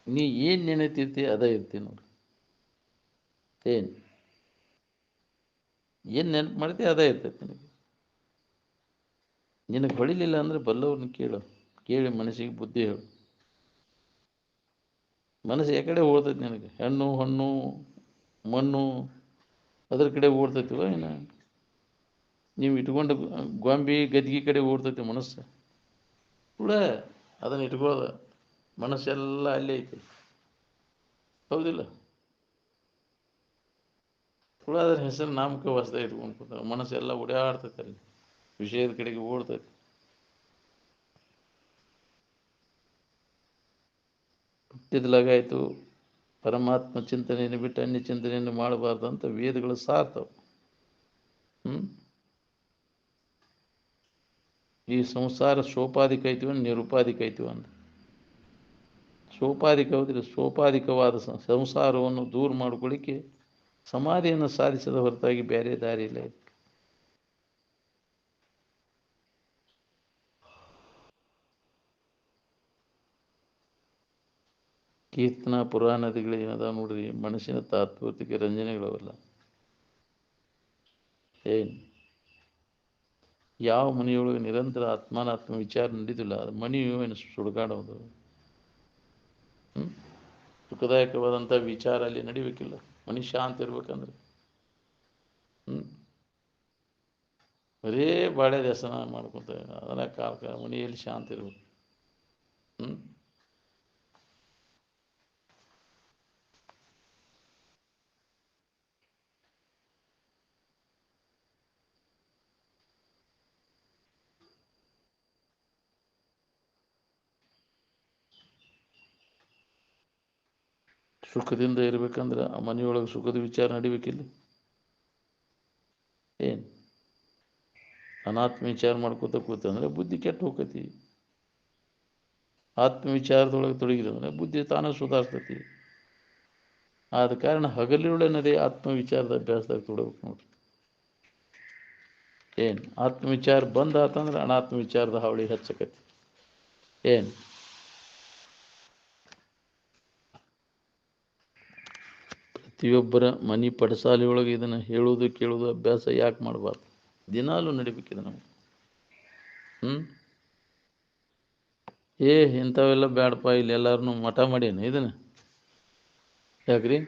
ನೀ ಏನು ನೆನೀತಿರ್ತಿ ಅದೇ ಇರ್ತಿ ನೋಡಿ. ಏನು ನೆನಪು ಮಾಡ್ತಿ ಅದೇ ಇರ್ತೈತಿ ನಿನಗೆ. ನಿನಗೆ ಹೊಳಿಲಿಲ್ಲ ಅಂದರೆ ಬಲ್ಲವ್ರನ್ನ ಕೇಳಿ ಮನಸ್ಸಿಗೆ ಬುದ್ಧಿ ಹೇಳು. ಮನಸ್ಸು ಯಾಕಡೆ ಓಡ್ತೈತಿ ನಿನಗೆ? ಹೆಣ್ಣು ಹಣ್ಣು ಮಣ್ಣು ಅದ್ರ ಕಡೆ ಓಡ್ತೈತಿವ ಏನು? ನೀವು ಇಟ್ಕೊಂಡು ಗೊಂಬೆ ಗದ್ದಿಗೆ ಕಡೆ ಓಡ್ತೈತಿ ಮನಸ್ಸು ಕೂಡ. ಅದನ್ನು ಇಟ್ಕೊಳ್ಳೋದು ಮನಸ್ಸೆಲ್ಲ ಅಲ್ಲೇ ಐತಿ, ಹೌದಿಲ್ಲ? ಕೂಡ ಅದ್ರ ಹೆಸರು ನಾಮಕ ಹೊಸದ ಇಟ್ಕೊಂಡು ಕೂತಾರೆ. ಮನಸ್ಸೆಲ್ಲ ಓಡಾಡ್ತೈತೆ ಅಲ್ಲಿ. ವಿಷಯದ ಕಡೆಗೆ ಓಡ್ತೈತಿ. ಹುಟ್ಟಿದ್ಲಾಗಾಯ್ತು ಪರಮಾತ್ಮ ಚಿಂತನೆಯನ್ನು ಬಿಟ್ಟು ಅನ್ಯ ಚಿಂತನೆಯನ್ನು ಮಾಡಬಾರ್ದು ಅಂತ ವೇದಗಳು ಸಾರ್ತವು. ಈ ಸಂಸಾರ ಸೋಪಾಧಿಕ ಐತಿವ ನಿರುಪಾಧಿಕ ಐತಿವ ಅಂತ. ಸೋಪಾಧಿಕ ಹೋದ್ರೆ ಸೋಪಾಧಿಕವಾದ ಸಂಸಾರವನ್ನು ದೂರ ಮಾಡಿಕೊಳ್ಳಿಕ್ಕೆ ಸಮಾಧಿಯನ್ನು ಸಾಧಿಸದ ಹೊರತಾಗಿ ಬೇರೆ ದಾರಿ ಇಲ್ಲ. ಕೀರ್ತನ ಪುರಾಣಗಳು ಏನದ ನೋಡ್ರಿ, ಮನಸ್ಸಿನ ತಾತ್ವಿಕ ರಂಜನೆಗಳವಲ್ಲ. ಏನು ಯಾವ ಮನೆಯೊಳಗೆ ನಿರಂತರ ಆತ್ಮಾನಾತ್ಮ ವಿಚಾರ ನಡೀತಿಲ್ಲ, ಅದು ಮನೆಯು ಏನು ಸುಡುಗಾಡೋದು. ಸುಖದಾಯಕವಾದಂಥ ವಿಚಾರ ಅಲ್ಲಿ ನಡಿಬೇಕಿಲ್ಲ. ಮನುಷ್ಯ ಶಾಂತಿ ಇರ್ಬೇಕಂದ್ರೆ ಬರೇ ಬಾಳೆ ದೇವಸ್ಥಾನ ಮಾಡ್ಕೊತ ಅದನ್ನ ಕಾಲಕ ಮನೆಯಲ್ಲಿ ಶಾಂತಿ ಇರ್ಬೇಕು. ಸುಖದಿಂದ ಇರ್ಬೇಕಂದ್ರೆ ಆ ಮನೆಯೊಳಗೆ ಸುಖದ ವಿಚಾರ ನಡಿಬೇಕಿಲ್ಲ. ಏನು ಅನಾತ್ಮ ವಿಚಾರ ಮಾಡ್ಕೋತ ಕೂತಂದ್ರೆ ಬುದ್ಧಿ ಕೆಟ್ಟು ಹೋಗ್ತೈತಿ. ಆತ್ಮವಿಚಾರದೊಳಗೆ ತೊಡಗಿದಂದ್ರೆ ಬುದ್ಧಿ ತಾನೇ ಸುಧಾರಿಸ್ತೈತಿ. ಆದ ಕಾರಣ ಹಗಲಿರುಳನ್ನದೇ ಆತ್ಮವಿಚಾರದ ಅಭ್ಯಾಸದಾಗ ತೊಡಬೇಕು ನೋಡ್ರಿ. ಏನು ಆತ್ಮವಿಚಾರ ಬಂದ್ ಆತಂದ್ರೆ ಅನಾತ್ಮ ವಿಚಾರದ ಹಾವಳಿ ಹೆಚ್ಚಕತಿ. ಏನು ಪ್ರತಿಯೊಬ್ಬರ ಮನೆ ಪಡಸಾಲೆಯೊಳಗೆ ಇದನ್ನು ಹೇಳೋದು ಕೇಳೋದು ಅಭ್ಯಾಸ ಯಾಕೆ ಮಾಡಬಾರ್ದು? ದಿನಾಲೂ ನಡಿಬೇಕಿದೆ ನಮಗೆ. ಇಂಥವೆಲ್ಲ ಬ್ಯಾಡಪ್ಪ, ಇಲ್ಲಿ ಎಲ್ಲಾರನ್ನೂ ಮಠ ಮಾಡೇನು ಇದನ್ನು ಯಾಕ್ರಿ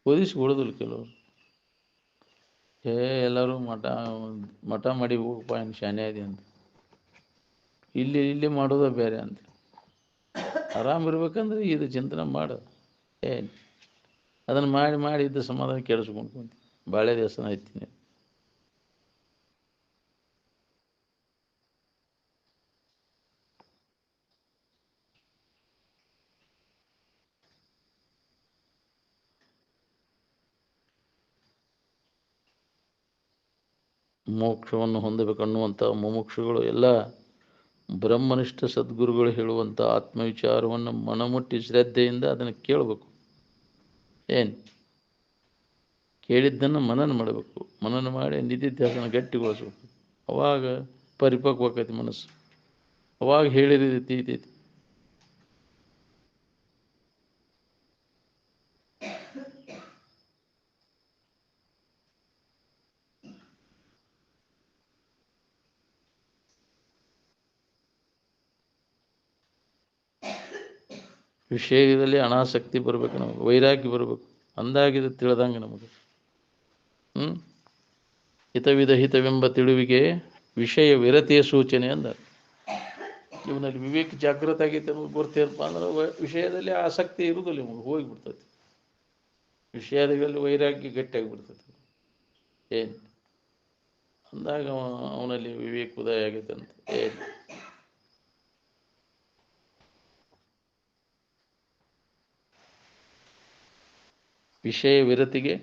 ಓದಿಸ್ಕೊಡೋದಿಲ್ಲ ಕೆಲವರು. ಎಲ್ಲರೂ ಮಠ ಮಾಡಿ ಹೋಗಪ್ಪ ಏನು ಶಾನೆ ಇದೆ ಅಂತ. ಇಲ್ಲಿ ಮಾಡೋದು ಬೇರೆ ಅಂತ. ಆರಾಮಿರ್ಬೇಕಂದ್ರೆ ಇದು ಚಿಂತನೆ ಮಾಡು. ಏನು ಅದನ್ನು ಮಾಡಿ ಇದ್ದ ಸಮಾಧಾನ ಕೆಡಿಸ್ಕೊಂಡು ಬಾಳೆ ದೇವಸ್ಥಾನ ಐತೀನಿ. ಮೋಕ್ಷವನ್ನು ಹೊಂದಬೇಕನ್ನುವಂಥ ಮುಮುಕ್ಷುಗಳು ಎಲ್ಲ ಬ್ರಹ್ಮನಿಷ್ಠ ಸದ್ಗುರುಗಳು ಹೇಳುವಂಥ ಆತ್ಮವಿಚಾರವನ್ನು ಮನಮುಟ್ಟಿ ಶ್ರದ್ಧೆಯಿಂದ ಅದನ್ನು ಕೇಳಬೇಕು. ಏನು ಕೇಳಿದ್ದನ್ನು ಮನನ ಮಾಡಬೇಕು. ಮನನ ಮಾಡಿ ನಿಧಿಧ್ಯಾಸನ ಗಟ್ಟಿಗೊಳಿಸ್ಬೇಕು. ಅವಾಗ ಪರಿಪಕ್ವ ಆಕೈತಿ ಮನಸ್ಸು. ಅವಾಗ ಹೇಳಿದ ರೀತಿ ವಿಷಯದಲ್ಲಿ ಅನಾಸಕ್ತಿ ಬರಬೇಕು, ನಮಗೆ ವೈರಾಗ್ಯ ಬರಬೇಕು. ಅಂದಾಗಿದ್ದು ತಿಳಿದಂಗೆ ನಮಗೆ ಹಿತವೆಂಬ ತಿಳುವಿಗೆ ವಿಷಯ ವಿರತಿಯ ಸೂಚನೆ ಅಂದ. ಇವನಲ್ಲಿ ವಿವೇಕ ಜಾಗೃತ ಆಗೈತೆ ನಮಗೆ ಗೊತ್ತೇನಪ್ಪ ಅಂದ್ರೆ ವಿಷಯದಲ್ಲಿ ಆಸಕ್ತಿ ಇರುವುದಿಲ್ಲ, ನಿಮಗೆ ಹೋಗಿಬಿಡ್ತೈತಿ. ವಿಷಯದಲ್ಲಿ ವೈರಾಗ್ಯ ಗಟ್ಟಿಯಾಗಿಬಿಡ್ತೈತಿ. ಏನು ಅಂದಾಗ ಅವನಲ್ಲಿ ವಿವೇಕ ಉದಯ ಆಗೈತೆ ಅಂತ. ಏನು ವಿಷಯ ವಿರತಿಗೆ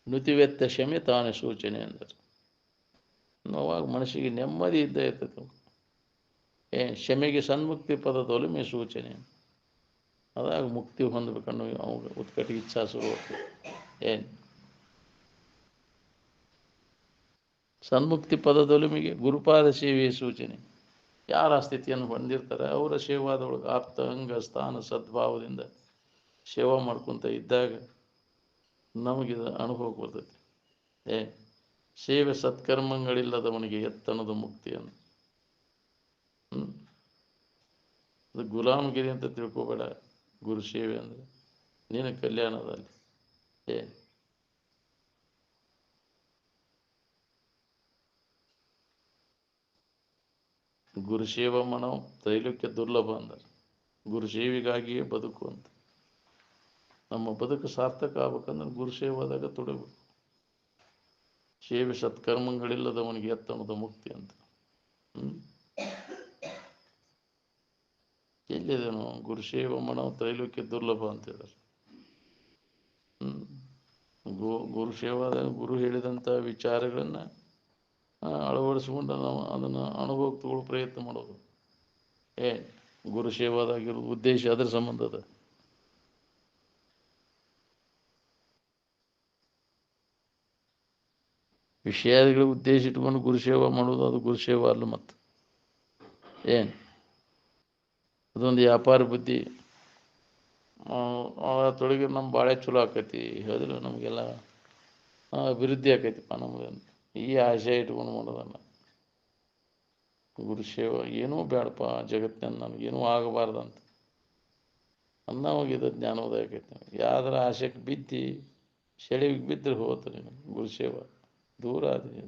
ನುತಿವೆತ್ತ ಶಮೆ ತಾನೇ ಸೂಚನೆ ಅಂದರೆ ಅವಾಗ ಮನಸ್ಸಿಗೆ ನೆಮ್ಮದಿ ಇದ್ದ ಇರ್ತೈತೆ. ಶಮೆಗೆ ಸನ್ಮುಕ್ತಿ ಪದದ ಒಲುಮೆ ಸೂಚನೆ. ಅದಾಗ ಮುಕ್ತಿ ಹೊಂದಬೇಕನ್ನೋ ಅವಾಗ ಉತ್ಕಟ ಇಚ್ಛಾ ಶುರು ಆಗ್ತದೆ. ಏನು ಸನ್ಮುಕ್ತಿ ಪದದ ಒಲುಮೆಗೆ ಗುರುಪಾದ ಸೇವೆಯ ಸೂಚನೆ. ಯಾರ ಸ್ಥಿತಿಯನ್ನು ಹೊಂದಿರ್ತಾರೆ ಅವರ ಸೇವಾದೊಳಗೆ ಆಪ್ತ ಅಂಗ ಸ್ಥಾನ ಸದ್ಭಾವದಿಂದ ಸೇವಾ ಮಾಡ್ಕೊತ ಇದ್ದಾಗ ನಮಗಿದ ಅನುಭವ ಬರ್ತೈತಿ. ಸೇವೆ ಸತ್ಕರ್ಮಗಳಿಲ್ಲದವನಿಗೆ ಎತ್ತನದು ಮುಕ್ತಿ ಅಂತ. ಅದು ಗುಲಾಮಗಿರಿ ಅಂತ ತಿಳ್ಕೊಬೇಡ. ಗುರು ಸೇವೆ ಅಂದರೆ ನೀನು ಕಲ್ಯಾಣದಲ್ಲಿ. ಗುರುಸೇವ ಮನೋ ತ್ರೈಲೋಕ್ಯ ದುರ್ಲಭ ಅಂದರೆ ಗುರುಸೇವೆಗಾಗಿಯೇ ಬದುಕು ಅಂತ. ನಮ್ಮ ಬದುಕು ಸಾರ್ಥಕ ಆಗ್ಬೇಕಂದ್ರೆ ಗುರುಸೇವಾದಾಗ ತೊಡಬೇಕು. ಸೇವೆ ಸತ್ಕರ್ಮಗಳಿಲ್ಲದವನಿಗೆ ಎತ್ತಣದ ಮುಕ್ತಿ ಅಂತ. ಎಲ್ಲಿದೇನು ಗುರುಶೇವ ಮನೋ ತ್ರೈಲೋಕ್ಯ ದುರ್ಲಭ ಅಂತ ಹೇಳಿದ್ರು. ಗುರುಶೇವಾದ ಗುರು ಹೇಳಿದಂಥ ವಿಚಾರಗಳನ್ನು ಅಳವಡಿಸ್ಕೊಂಡು ನಾವು ಅದನ್ನು ಅನುಭವಕ್ಕೆ ತಗೊಳ್ಳೋ ಪ್ರಯತ್ನ ಮಾಡೋದು. ಗುರುಶೇವಾದಾಗಿರೋ ಉದ್ದೇಶ ಅದರ ಸಂಬಂಧ ಅದ. ವಿಷಯಗಳ ಉದ್ದೇಶ ಇಟ್ಕೊಂಡು ಗುರುಸೇವಾ ಮಾಡೋದು ಅದು ಗುರುಸೇವಾ ಅಲ್ಲ. ಮತ್ತು ಅದೊಂದು ವ್ಯಾಪಾರ ಬುದ್ಧಿ. ತೊಡಗಿ ನಮ್ಮ ಭಾಳ ಚಲೋ ಆಕೈತಿ ಹೇಳಿದ್ರು, ನಮಗೆಲ್ಲ ಅಭಿವೃದ್ಧಿ ಆಕೈತಿಪ್ಪ ನಮಗೆ ಈ ಆಶಯ ಇಟ್ಕೊಂಡು ಮಾಡೋದನ್ನ. ಗುರುಸೇವಾ ಏನೂ ಬೇಡಪ್ಪ ಜಗತ್ತಿನ, ನನಗೇನೂ ಆಗಬಾರ್ದಂತ ಅನ್ನೋವಾಗಿದೆ. ಜ್ಞಾನೋದಯ ಆಕೈತಿ. ಯಾವ್ದಾರ ಆಶೆಗೆ ಬಿದ್ದು ಸೆಳಿಗೆ ಬಿದ್ದರೆ ಹೋಗ್ತಾರೆ ನೀನು. ಗುರುಸೇವಾ ದೂರ ಆದ್ರಿ.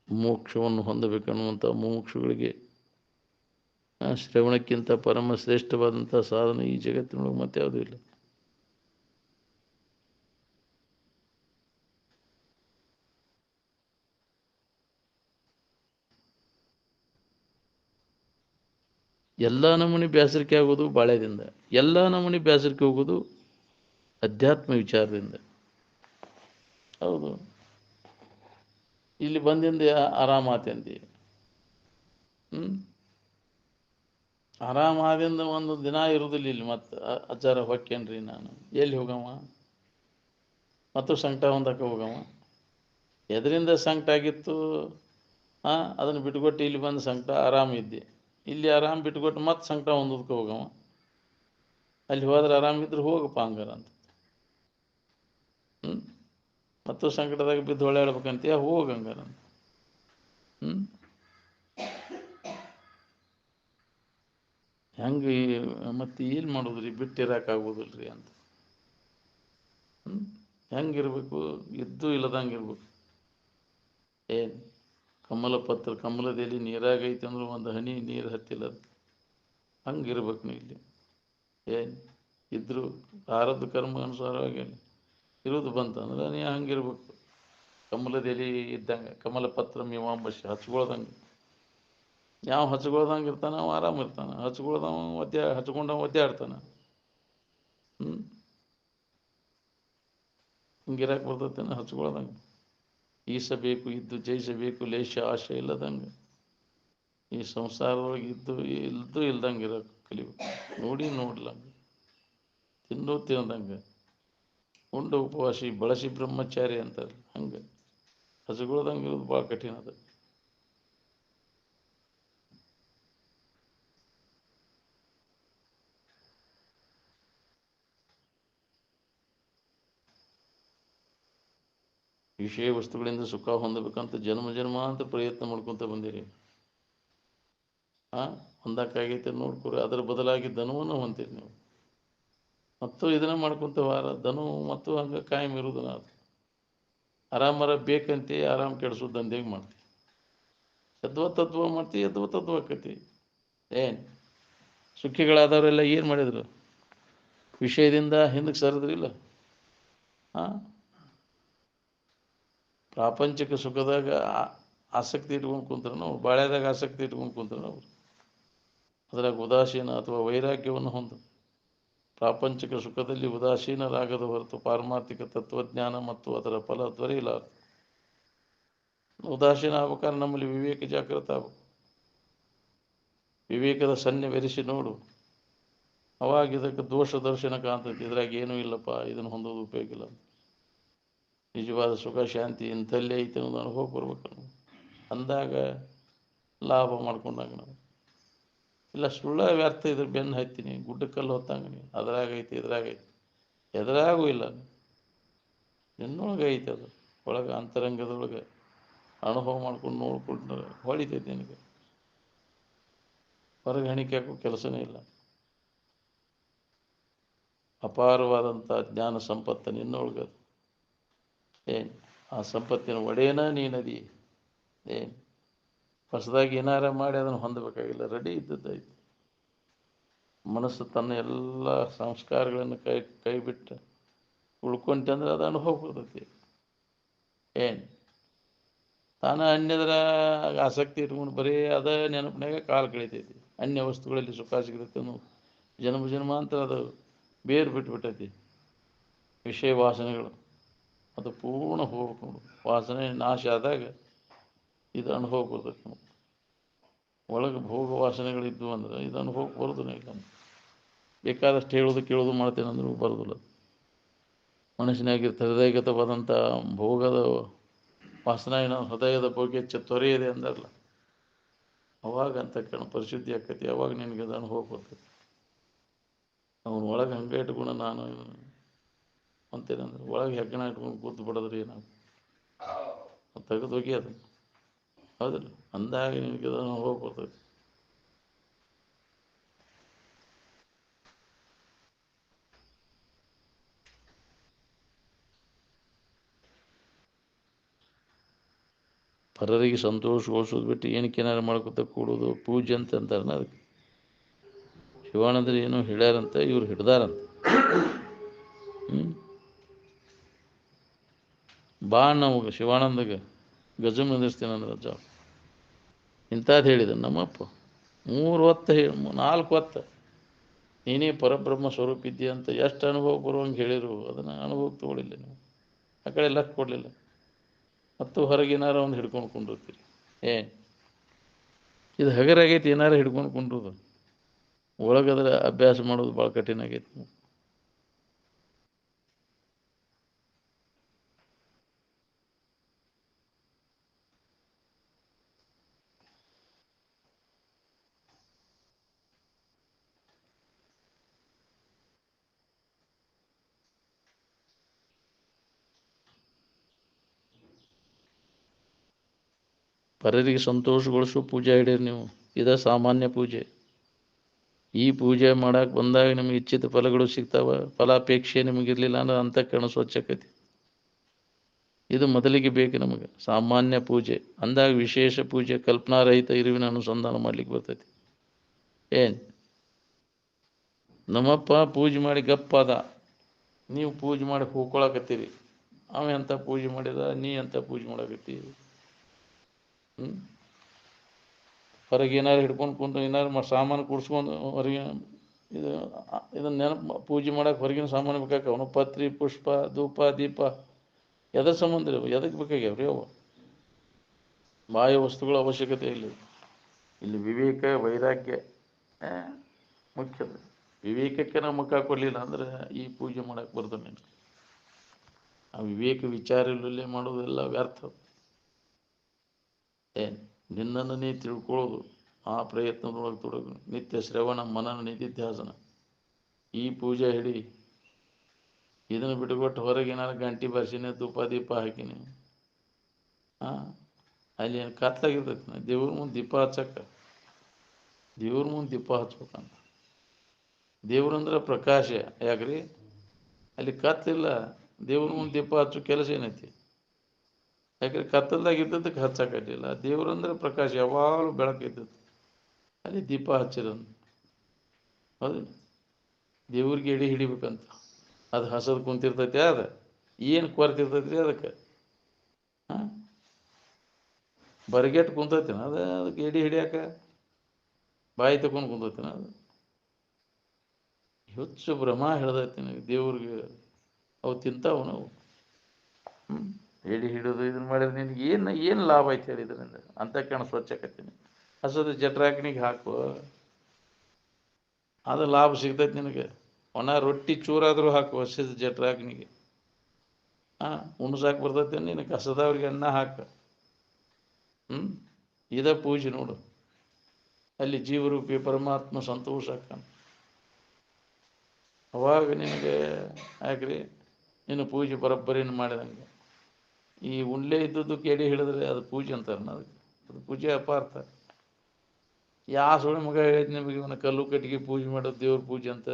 ಮೋಕ್ಷವನ್ನು ಹೊಂದಬೇಕನ್ನುವಂಥ ಮುಮುಕ್ಷುಗಳಿಗೆ ಶ್ರವಣಕ್ಕಿಂತ ಪರಮ ಶ್ರೇಷ್ಠವಾದಂಥ ಸಾಧನೆ ಈ ಜಗತ್ತಿನೊಳಗೆ ಮತ್ತೆ ಯಾವುದೂ ಇಲ್ಲ. ಎಲ್ಲ ನಮೂನಿ ಬೇಸರಿಕೆ ಆಗೋದು ಬಾಳ್ಯದಿಂದ, ಎಲ್ಲ ನಮೂನಿ ಬೇಸರಿಕೆ ಹೋಗೋದು ಅಧ್ಯಾತ್ಮ ವಿಚಾರದಿಂದ. ಹೌದು, ಇಲ್ಲಿ ಬಂದಿಂದ ಆರಾಮಾತಂದಿ. ಆರಾಮಾದಿಂದ ಒಂದು ದಿನ ಇರುವುದಿಲ್ಲ ಇಲ್ಲಿ. ಮತ್ತು ಅಜ್ಜಾರ ಹೊಕ್ಕೇನ್ರಿ ನಾನು ಎಲ್ಲಿ ಹೋಗವ, ಮತ್ತು ಸಂಕಟ ಹೊಂದಕ್ಕೆ ಹೋಗವ. ಎದರಿಂದ ಸಂಕಟ ಆಗಿತ್ತು ಅದನ್ನು ಬಿಟ್ಕೊಟ್ಟು ಇಲ್ಲಿ ಬಂದು ಸಂಕಟ ಆರಾಮಿದ್ದೆ. ಇಲ್ಲಿ ಆರಾಮ್ ಬಿಟ್ಕೊಟ್ಟು ಮತ್ತೆ ಸಂಕಟ ಹೊಂದೋದಕ್ಕೆ ಹೋಗವ. ಅಲ್ಲಿ ಹೋದ್ರೆ ಆರಾಮಿದ್ರೆ ಹೋಗಪ್ಪ ಹಂಗಾರ ಅಂತ. ಮತ್ತು ಸಂಕಟದಾಗ ಬಿದ್ದು ಹೊಳ್ಯಾಡ್ಬೇಕಂತೀಯ, ಹೋಗಂಗಾರ ಅಂತ. ಹೆಂಗೆ ಮತ್ತೆ ಏನು ಮಾಡೋದ್ರಿ, ಬಿಟ್ಟಿರೋಕ್ಕಾಗೋದಿಲ್ರಿ ಅಂತ. ಹೆಂಗಿರ್ಬೇಕು, ಇದ್ದು ಇಲ್ಲದಂಗೆ ಇರ್ಬೇಕು. ಕಮಲ ಪತ್ರ, ಕಮಲದಲ್ಲಿ ನೀರಾಗೈತೆ ಅಂದ್ರೆ ಒಂದು ಹನಿ ನೀರು ಹತ್ತಿಲ್ಲ, ಹಂಗಿರ್ಬೇಕು ನೀವು ಇಲ್ಲಿ. ಇದ್ರು ಆರದ್ದು ಕರ್ಮ ಅನುಸಾರವಾಗಿ ಇರೋದು ಬಂತಂದ್ರೆ ನೀ ಹಂಗಿರ್ಬೇಕು. ಕಮಲದಲ್ಲಿ ಇದ್ದಂಗೆ, ಕಮಲ ಪತ್ರ ಮೀಮಾಂಬಸಿ ಹಚ್ಕೊಳ್ದಂಗೆ. ಯಾವ ಹಚ್ಕೊಳ್ದಂಗೆ ಇರ್ತಾನೆ ಅವ ಆರಾಮ ಇರ್ತಾನೆ. ಹಚ್ಕೊಳ್ದವ ಹಚ್ಕೊಂಡವ ಒದ್ದಾಡ್ತಾನೆ. ಹಿಂಗಿರಕ್ಕೆ ಬರ್ತೈತೇನೆ ಹಚ್ಕೊಳ್ದಂಗೆ. ಈಸಬೇಕು ಇದ್ದು ಜಯಿಸಬೇಕು ಲೇಷ ಆಶೆ ಇಲ್ಲದಂಗೆ. ಈ ಸಂಸಾರದೊಳಗೆ ಇದ್ದು ಇಲ್ದಂಗೆ ಇರೋಕೆ ಕಲಿಬೇಕು. ನೋಡ್ಲಂಗೆ, ತಿಂದು ತಿನ್ನದಂಗೆ, ಉಂಡು ಉಪವಾಸಿ ಬಳಸಿ ಬ್ರಹ್ಮಚಾರಿ ಅಂತಾರೆ. ಹಂಗೆ ಹಚ್ಕೊಳ್ದಂಗೆ ಇರೋದು ಭಾಳ ಕಠಿಣ ಅದ. ವಿಷಯ ವಸ್ತುಗಳಿಂದ ಸುಖ ಹೊಂದಬೇಕಂತ ಜನ್ಮ ಅಂತ ಪ್ರಯತ್ನ ಮಾಡ್ಕೊತ ಬಂದಿರಿ. ಹೊಂದಕ್ಕಾಗೈತೆ ನೋಡ್ಕೊರಿ. ಅದರ ಬದಲಾಗಿ ಧನವನ್ನು ಹೊಂತೀರಿ ನೀವು. ಮತ್ತು ಇದನ್ನ ಮಾಡ್ಕೊತ ಧನು ಮತ್ತು ಹಂಗೆ ಕಾಯಂ ಇರೋದು. ನಾವು ಆರಾಮರ ಬೇಕಂತೆ ಆರಾಮ್ ಕೆಡಿಸೋದು ದಂಧೆಗೆ ಮಾಡ್ತೀವಿ. ತತ್ವ ಮಾಡ್ತೀವಿ, ತತ್ವ ಆಕತಿ. ಸುಖಿಗಳಾದವರೆಲ್ಲ ಏನು ಮಾಡಿದ್ರು, ವಿಷಯದಿಂದ ಹಿಂದಕ್ಕೆ ಸರಿದ್ರಿಲ್ಲ. ಪ್ರಾಪಂಚಿಕ ಸುಖದಾಗ ಆಸಕ್ತಿ ಇಟ್ಕೊಂಡು ಕುಂತ್ರೆ ನಾವು, ಬಾಳ್ಯದಾಗ ಆಸಕ್ತಿ ಇಟ್ಕೊಂಡು ಕುಂತ್ರೆ ನಾವು ಅದ್ರಾಗ ಉದಾಸೀನ ಅಥವಾ ವೈರಾಗ್ಯವನ್ನು ಹೊಂದು. ಪ್ರಾಪಂಚಿಕ ಸುಖದಲ್ಲಿ ಉದಾಸೀನರಾಗದ ಹೊರತು ಪಾರಮಾರ್ಥಿಕ ತತ್ವಜ್ಞಾನ ಮತ್ತು ಅದರ ಫಲ ದೊರೆಯಲಾರ. ಉದಾಸೀನ ಆಗ್ಬೇಕಾದ್ರೆ ನಮ್ಮಲ್ಲಿ ವಿವೇಕ ಜಾಗೃತ ಆಗಬೇಕು. ವಿವೇಕದ ಸನ್ನೆವೆರಿಸಿ ನೋಡು, ಅವಾಗ ಇದಕ್ಕೆ ದೋಷ ದರ್ಶನ ಕಾಣ್ತೈತಿ. ಇದ್ರಾಗ ಏನೂ ಇಲ್ಲಪ್ಪ, ಇದನ್ನು ಹೊಂದೋದು ಉಪಯೋಗ ಇಲ್ಲ. ನಿಜವಾದ ಸುಖ ಶಾಂತಿ ಇಂಥಲ್ಲೇ ಐತೆ ಅನ್ನೋದು ಅನುಭವ ಬರ್ಬೇಕು ನಾವು. ಅಂದಾಗ ಲಾಭ ಮಾಡ್ಕೊಂಡಾಗ ನಾವು. ಇಲ್ಲ ಸುಳ್ಳ ವ್ಯರ್ಥ ಇದ್ರೆ ಬೆನ್ನು ಹತ್ತೀನಿ, ಗುಡ್ಡಕ್ಕಲ್ಲಿ ಹೊತ್ತಂಗ ನೀವು. ಅದ್ರಾಗೈತಿ ಇದ್ರಾಗೈತಿ, ಎದುರಾಗೂ ಇಲ್ಲ. ನಿನ್ನೊಳಗೆ ಐತೆ ಅದು, ಒಳಗೆ ಅಂತರಂಗದೊಳಗೆ ಅನುಭವ ಮಾಡ್ಕೊಂಡು ನೋಡ್ಕೊಂಡ್ರೆ ಹೊಳಿತೈತಿ ನಿನಗೆ. ಹೊರಗೆ ಹಣಿಕೆ ಹಾಕೋ ಕೆಲಸನೇ ಇಲ್ಲ. ಅಪಾರವಾದಂಥ ಜ್ಞಾನ ಸಂಪತ್ತು ನಿನ್ನೊಳಗದು. ಆ ಸಂಪತ್ತಿನ ಒಡೆಯನ ನೀನದಿ. ಏನು ಹೊಸದಾಗಿ ಏನಾರ ಮಾಡಿ ಅದನ್ನು ಹೊಂದಬೇಕಾಗಿಲ್ಲ, ರೆಡಿ ಇದ್ದದ್ದಾಯ್ತು. ಮನಸ್ಸು ತನ್ನ ಎಲ್ಲ ಸಂಸ್ಕಾರಗಳನ್ನು ಕೈ ಬಿಟ್ಟು ಉಳ್ಕೊಂತಂದ್ರೆ ಅದು ಅನುಭವ ಬರ್ತೈತಿ. ಏನು ತಾನು ಅನ್ಯದರ ಆಸಕ್ತಿ ಇಟ್ಕೊಂಡು ಬರೀ ಅದ ನೆನಪಿನಾಗ ಕಾಲು ಕಳಿತೈತಿ. ಅನ್ಯ ವಸ್ತುಗಳಲ್ಲಿ ಸುಖ ಸಿಗತೈತೆ ಅನ್ನೋ ಜನ್ಮಾಂತರ ಅದು ಬೇರು ಬಿಟ್ಬಿಟ್ಟೈತಿ. ವಿಷಯ ವಾಸನೆಗಳು ಅದು ಪೂರ್ಣ ಹೋಗ್ಬೇಕು ನೋಡು. ವಾಸನೆ ನಾಶ ಆದಾಗ ಇದು ಅನುಭವ ಬರ್ತೈತಿ ನಮಗೆ. ಒಳಗೆ ಭೋಗ ವಾಸನೆಗಳಿದ್ವು ಅಂದ್ರೆ ಇದು ಅನುಭವಕ್ಕೆ ಬರೋದನ್ನ ಇಲ್ಲ. ಬೇಕಾದಷ್ಟು ಹೇಳೋದು ಕೇಳೋದು ಮಾಡ್ತೇನೆ ಅಂದ್ರೂ ಬರೋದಿಲ್ಲ. ಮನುಷ್ಯನಾಗಿರ್ತ ಹೃದಯಗತವಾದಂಥ ಭೋಗದ ವಾಸನ ಏನೋ ಹೃದಯದ ಬಗ್ಗೆ ತೊರೆಯಿದೆ ಅಂದಾರಲ್ಲ, ಅವಾಗ ಅಂತಕ್ಕಣ ಪರಿಶುದ್ಧಿ ಆಕತಿ. ಅವಾಗ ನಿನಗೆ ಅದು ಅನುಭವ ಬರ್ತೈತಿ. ಅವನ ಒಳಗೆ ಹಂಗೆ ಇಟ್ಕೊಂಡು ನಾನು ಅಂತೇನಂದ್ರೆ ಒಳಗೆ ಹೆಗ್ಗಣ ಇಟ್ಕೊಂಡು ಕೂತು ಬಿಡೋದ್ರಿ ನಾವು ತೆಗೆದು ಹೋಗಿ ಅದು ಹೌದಿಲ್ಲ. ಅಂದಾಗ ನಿನಗೆ ಅದು ಅನುಭವ ಬರ್ತೈತಿ. ಪರರಿಗೆ ಸಂತೋಷಗೊಳಿಸೋದು ಬಿಟ್ಟು ಏನಕ್ಕೆ ಏನಾರು ಮಾಡ್ಕೊತ ಕೂಡೋದು ಪೂಜೆ ಅಂತ ಅಂತಾರನ. ಅದಕ್ಕೆ ಶಿವಾನಂದರು ಏನೋ ಹೇಳ್ಯಾರಂತ, ಇವ್ರು ಹಿಡ್ದಾರಂತ. ಬಾ ನಮಗೆ ಶಿವಾನಂದಗೆ ಗಜಮ್ ನಿಂದಿರ್ತೀನಿ ಅಂದ್ರೆ ಅಜ್ಜ ಇಂಥದ್ದು ಹೇಳಿದ ನಮ್ಮಪ್ಪ. 3 ಹೊತ್ತು 4 ಹೊತ್ತು ನೀನೇ ಪರಬ್ರಹ್ಮ ಸ್ವರೂಪ ಇದ್ದೀಯ ಅಂತ ಎಷ್ಟು ಅನುಭವ ಬರುವಂಗೆ ಹೇಳಿರು. ಅದನ್ನು ಅನುಭವಕ್ಕೆ ತೊಗೊಳಿಲ್ಲ ನೀವು, ಆ ಕಡೆ ಲಕ್ ಕೊಡಲಿಲ್ಲ. ಮತ್ತು ಹೊರಗೇನಾರ ಒಂದು ಹಿಡ್ಕೊಂಡು ಕೊಂಡಿರ್ತೀರಿ. ಇದು ಹಗರಾಗೈತಿ, ಏನಾರು ಹಿಡ್ಕೊಂಡು ಕೊಂಡ್ರದು. ಒಳಗದ್ರೆ ಅಭ್ಯಾಸ ಮಾಡೋದು ಭಾಳ ಕಠಿಣ ಆಗೈತಿ. ಪರರಿಗೆ ಸಂತೋಷಗೊಳಿಸೋ ಪೂಜೆ ಹಿಡೀರಿ ನೀವು. ಇದ ಸಾಮಾನ್ಯ ಪೂಜೆ. ಈ ಪೂಜೆ ಮಾಡಕ್ಕೆ ಬಂದಾಗ ನಿಮಗೆ ಇಚ್ಛಿತ ಫಲಗಳು ಸಿಗ್ತಾವ. ಫಲಾಪೇಕ್ಷೆ ನಿಮಗಿರಲಿಲ್ಲ ಅಂದ್ರೆ ಅಂತಃಕರಣ ಸ್ವಚ್ಛಕತಿ. ಇದು ಮೊದಲಿಗೆ ಬೇಕು ನಮಗೆ. ಸಾಮಾನ್ಯ ಪೂಜೆ ಅಂದಾಗ ವಿಶೇಷ ಪೂಜೆ ಕಲ್ಪನಾರಹಿತ ಇರುವಿನ ಅನುಸಂಧಾನ ಮಾಡ್ಲಿಕ್ಕೆ ಬರ್ತೈತಿ. ನಮ್ಮಪ್ಪ ಪೂಜೆ ಮಾಡಿ ಗಪ್ಪಾದ, ನೀವು ಪೂಜೆ ಮಾಡಿ ಹೋಗ್ಕೊಳಕತ್ತೀರಿ. ಅವ ಎಂಥ ಪೂಜೆ ಮಾಡಿದ, ನೀ ಎಂಥ ಪೂಜೆ ಮಾಡಕತ್ತೀವಿ. ಹೊರಗೆ ಏನಾರು ಹಿಡ್ಕೊಂಡು ಕುಂತು ಏನಾರು ಸಾಮಾನು ಕೂಡಿಸ್ಕೊಂಡು ಹೊರಗೆ ಇದನ್ನು ನೆನಪು ಪೂಜೆ ಮಾಡೋಕೆ ಹೊರಗಿನ ಸಾಮಾನು ಬೇಕಾಗ್ಯಾವ. ಪತ್ರಿ, ಪುಷ್ಪ, ಧೂಪ, ದೀಪ ಎದ್ರ ಸಂಬಂಧ ರೀ? ಎದಕ್ಕೆ ಬೇಕಾಗ್ಯಾವ್ರಿ ಅವು? ಬಾಹ್ಯ ವಸ್ತುಗಳ ಅವಶ್ಯಕತೆ ಇಲ್ಲಿ ವಿವೇಕ ವೈರಾಗ್ಯ ಮುಖ್ಯದ. ವಿವೇಕಕ್ಕೆ ನಾವು ಮುಖ ಕೊಡಲಿಲ್ಲ ಅಂದ್ರೆ ಈ ಪೂಜೆ ಮಾಡೋಕೆ ಬರ್ತಾನೆ ನೀನು. ಆ ವಿವೇಕ ವಿಚಾರಗಳಲ್ಲಿ ಮಾಡೋದೆಲ್ಲ ವ್ಯರ್ಥ. ನಿನ್ನನ್ನು ನೀ ತಿಳ್ಕೊಳ್ಳೋದು, ಆ ಪ್ರಯತ್ನದೊಳಗೆ ತೊಡಗು. ನಿತ್ಯ ಶ್ರವಣ ಮನನ ನಿಧಿಧ್ಯಾಸನ ಈ ಪೂಜೆ ಹಿಡಿ. ಇದನ್ನು ಬಿಟ್ಟುಕೊಟ್ಟು ಹೊರಗೆ ಏನಾರು ಗಂಟೆ ಬರ್ಸಿನಿ, ಧೂಪ ದೀಪ ಹಾಕಿನಿ, ಅಲ್ಲಿ ಏನು ಕತ್ಲಾಗಿರ್ತೈತಿ. ದೇವ್ರ ಮುಂದೆ ದೀಪ ಹಚ್ಚಕ್ಕ, ದೇವ್ರ ಮುಂದೆ ದೀಪ ಹಚ್ಬೇಕಂತ. ದೇವ್ರಂದ್ರೆ ಪ್ರಕಾಶ. ಯಾಕ್ರಿ ಅಲ್ಲಿ ಕತ್ತಲಿಲ್ಲ, ದೇವ್ರ ಮುಂದೆ ದೀಪ ಹಚ್ಚೋ ಕೆಲಸ ಏನೈತಿ? ಯಾಕಂದ್ರೆ ಕತ್ತಲ್ದಾಗ ಇದ್ದದಕ್ಕೆ ಹಚ್ಚಕ್ಕಾಗಲಿಲ್ಲ. ದೇವ್ರಂದ್ರೆ ಪ್ರಕಾಶ, ಯಾವಾಗಲೂ ಬೆಳಕಿದ್ದದ್ದು. ಅಲ್ಲಿ ದೀಪ ಹಚ್ಚಿರೋದು ಹೌದು. ದೇವ್ರಿಗೆ ಎಡೆ ಹಿಡಿಬೇಕಂತ ಅದು ಹಸದು ಕುಂತಿರ್ತೈತಿ. ಅದು ಏನು ಕೊರತಿರ್ತೈತಿ ರೀ ಅದಕ್ಕೆ? ಬರಿಗೆಟ್ಟು ಕುಂತೈತಿನ ಅದಕ್ಕೆ ಎಡೆ ಹಿಡಿಯಾಕ? ಬಾಯಿ ತಗೊಂಡು ಕುಂತೈತಿನ ಅದು? ಹುಚ್ಚು ಭ್ರಮ ಹೇಳ್ದೈತಿ ನನಗೆ. ದೇವ್ರಿಗೆ ಅವು ತಿಂತಾವು ನಾವು. ಎಡಿ ಹಿಡಿದು ಇದನ್ನು ಮಾಡಿದ್ರೆ ನಿನಗೆ ಏನು ಲಾಭ ಐತೆ ಹೇಳಿದ್ರಿಂದ? ಅಂತಃಕರಣ ಸ್ವಚ್ಛಕತ್ತೀನಿ. ಹಸದು ಜಠರಾಗ್ನಿಗೆ ಹಾಕು, ಅದು ಲಾಭ ಸಿಗ್ತೈತಿ ನಿನಗೆ. ಒಣ ರೊಟ್ಟಿ ಚೂರಾದರೂ ಹಾಕು ಹಸಿದ ಜಠರಾಗ್ನಿಗೆ, ಉಣ್ಸಾಕೆ ಬರ್ತೈತಿ ನಿನಗೆ. ಹಸದವ್ರಿಗೆ ಅನ್ನ ಹಾಕು. ಇದ ಪೂಜೆ ನೋಡು. ಅಲ್ಲಿ ಜೀವರೂಪಿ ಪರಮಾತ್ಮ ಸಂತೋಷ ಹಾಕ. ಅವಾಗ ನಿನಗೆ ಯಾಕ್ರಿ ನೀನು ಪೂಜೆ ಬರೋಬ್ಬರಿನ ಮಾಡಿದಂಗೆ. ಈ ಉಂಡ್ಲೆ ಇದ್ದದ್ದಕ್ಕೆ ಎಡೆ ಹಿಡಿದ್ರೆ ಅದು ಪೂಜೆ ಅಂತಾರೆ. ಅದಕ್ಕೆ ಅದು ಪೂಜೆ ಅಪಾರ್ಥ. ಯಾವ ಸುಳ್ಳು ಮಗ ಹೇಳಿದ್ ನಿಮಗೆ ಇವನ ಕಲ್ಲು ಕಟ್ಟಿಗೆ ಪೂಜೆ ಮಾಡೋದು ದೇವ್ರ ಪೂಜೆ ಅಂತ?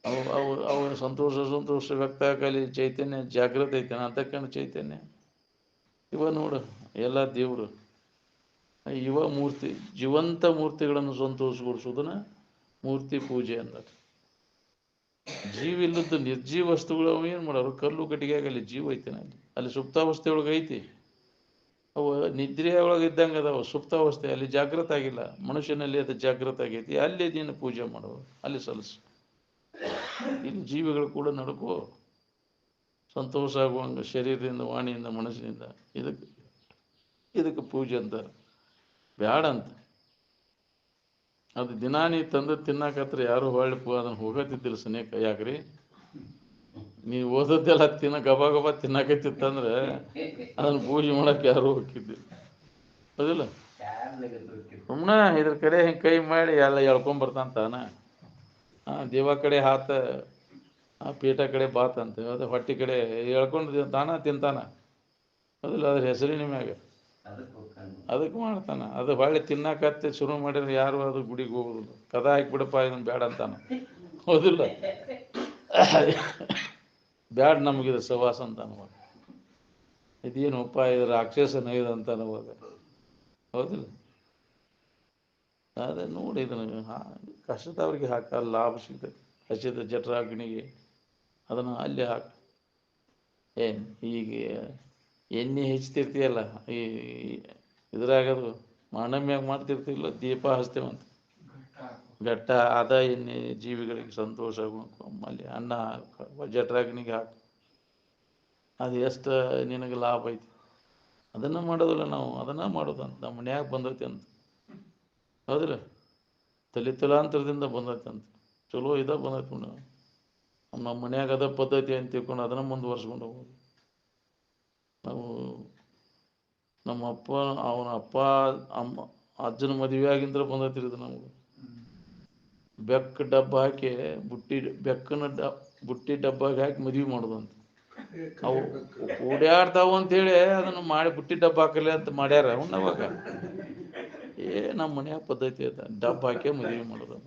ಅವು ಸಂತೋಷ ವ್ಯಕ್ತ ಆಗಲಿ ಚೈತನ್ಯ ಜಾಗೃತ ಐತೇನೆ ಅಂತಕ್ಕಂಥ ಚೈತನ್ಯ ಇವ ನೋಡು ಎಲ್ಲ ದೇವರು ಇವ ಮೂರ್ತಿ ಜೀವಂತ ಮೂರ್ತಿಗಳನ್ನು ಸಂತೋಷಗೊಳಿಸುವುದನ್ನ ಮೂರ್ತಿ ಪೂಜೆ ಅಂತಾರೆ. ಜೀವ ಇಲ್ಲದ್ದು ನಿರ್ಜೀವ ವಸ್ತುಗಳು ಅವು ಏನು ಮಾಡೋರು ಕಲ್ಲು ಕಟ್ಟಿಗೆ ಆಗಲಿ ಜೀವ ಐತೇನೆ ಅಲ್ಲಿ ಸುಪ್ತಾವಸ್ಥೆ ಒಳಗೆ ಐತಿ. ಅವು ನಿದ್ರೆ ಒಳಗೆ ಇದ್ದಂಗೆ ಅದಾವ ಸುಪ್ತಾವಸ್ಥೆ ಅಲ್ಲಿ ಜಾಗೃತ ಆಗಿಲ್ಲ. ಮನುಷ್ಯನಲ್ಲಿ ಅದು ಜಾಗೃತ ಆಗೈತಿ ಅಲ್ಲಿ ನೀನು ಪೂಜೆ ಮಾಡುವ ಅಲ್ಲಿ ಸಲ್ಲಿಸು. ಇಲ್ಲಿ ಜೀವಿಗಳು ಕೂಡ ನಡ್ಕೋ ಸಂತೋಷ ಆಗುವಂಗೆ ಶರೀರದಿಂದ ವಾಣಿಯಿಂದ ಮನಸ್ಸಿನಿಂದ ಇದಕ್ಕೆ ಪೂಜೆ ಅಂತಾರೆ. ಬ್ಯಾಡ ಅಂತ ಅದು ದಿನಾ ನೀ ತಂದು ತಿನ್ನಾಕತ್ರ ಯಾರು ಹೊಳ್ಳಿ ಅದನ್ನು ಹೋಗತ್ತಿದ್ದಿಲ್ಲ ಸನೇಕ. ಯಾಕ್ರಿ ನೀವು ಓದೋದೆಲ್ಲ ಗಬ ಗಬ ತಿನ್ನಾಕತ್ತಿತ್ತಂದ್ರೆ ಅದನ್ನು ಪೂಜೆ ಮಾಡಕ್ಕೆ ಯಾರು ಹೋಗಿದ್ದಿಲ್ಲ. ಹೌದಿಲ್ಲ? ಸುಮ್ಮನೆ ಇದ್ರ ಕಡೆ ಹಿಂಗೆ ಕೈ ಮಾಡಿ ಎಲ್ಲ ಎಳ್ಕೊಂಬರ್ತಾನ. ದೇವ ಕಡೆ ಹಾತ ಪೀಠ ಕಡೆ ಬಾತಂತ ಅದು ಹೊಟ್ಟೆ ಕಡೆ ಎಳ್ಕೊಂಡು ತಾನ ತಿಂತಾನ. ಹೌದಿಲ್ಲ? ಅದ್ರ ಹೆಸರಿನ ಮ್ಯಾಗ ಅದಕ್ಕೆ ಮಾಡ್ತಾನ. ಅದು ಹೊಳ್ಳಿ ತಿನ್ನಾಕತ್ತೆ ಶುರು ಮಾಡಿದ್ರೆ ಯಾರು ಅದು ಗುಡಿಗೆ ಹೋಗೋದಿಲ್ಲ. ಕದ ಹಾಕಿಬಿಡಪ್ಪ ಇದನ್ನು ಬೇಡ ಅಂತಾನ. ಹೌದಿಲ್ಲ? ಬ್ಯಾಡ ನಮಗಿದು ಸವಾಸ ಅಂತಾನವಾಗ. ಇದೇನಪ್ಪ ಇದು ರಾಕ್ಷಸನ ಇದು ಅಂತಾನವಾಗ. ಹೌದಿಲ್ಲ? ಅದೇ ನೋಡಿ ಇದನ್ನು ಕಷ್ಟದವ್ರಿಗೆ ಹಾಕ ಲಾಭ ಸಿಗ್ತದೆ. ಹಸಿದ ಜಠರಾಗ್ನಿಗೆ ಅದನ್ನು ಅಲ್ಲಿ ಹಾಕ. ಏನು ಈಗ ಎಣ್ಣೆ ಹೆಚ್ಚಿರ್ತೀಯಲ್ಲ ಈ ಇದ್ರಾಗದು ಮಾನಮ್ಯಾಗ ಮಾಡ್ತಿರ್ತಿಲ್ಲ ದೀಪ ಹಚ್ತೇವಂತ ಘಟ್ಟ ಅದ ಎಣ್ಣೆ ಜೀವಿಗಳಿಗೆ ಸಂತೋಷ ಅಲ್ಲಿ ಅನ್ನ ಜಠರಾಗ್ನಿಗೆ ಹಾಕಿ ಅದು ಎಷ್ಟು ನಿನಗೆ ಲಾಭ ಐತಿ. ಅದನ್ನು ಮಾಡೋದಿಲ್ಲ ನಾವು. ಅದನ್ನು ಮಾಡೋದಂತ ನಮ್ಮ ಮನ್ಯಾಗ ಬಂದೈತಿ ಅಂತ. ಹೌದಿಲ್ಲ? ತಲಾಂತರದಿಂದ ಬಂದೈತೆ ಅಂತ. ಚಲೋ ಬಂದೈತೆ ನಮ್ಮ ಮನ್ಯಾಗ ಅದ ಪದ್ಧತಿ ಅಂತ ತಿಳ್ಕೊಂಡು ಅದನ್ನು ಮುಂದುವರ್ಸ್ಕೊಂಡು ಹೋಗೋದು. ನಾವು ನಮ್ಮ ಅವನ ಅಪ್ಪ ಅಮ್ಮ ಅಜ್ಜನ ಮದುವೆ ಆಗಿಂದ್ರೆ ಬಂದೈತಿರಿ ಇದು ನಮ್ಗೆ. ಬೆಕ್ಕ ಡಬ್ಬ ಹಾಕಿ ಬೆಕ್ಕನ ಬುಟ್ಟಿ ಡಬ್ಬಾಗಿ ಹಾಕಿ ಮದುವೆ ಮಾಡೋದಂತ. ಅವು ಓಡಾಡ್ತಾವು ಅಂತೇಳಿ ಅದನ್ನು ಮಾಡಿ ಬುಟ್ಟಿ ಡಬ್ಬ ಹಾಕಲಿ ಅಂತ ಮಾಡ್ಯಾರ ಅವನ್ನವಾಗ. ನಮ್ಮ ಮನ್ಯಾಗ ಪದ್ಧತಿ ಅದ ಡಬ್ಬ ಹಾಕಿ ಮದುವೆ ಮಾಡೋದು.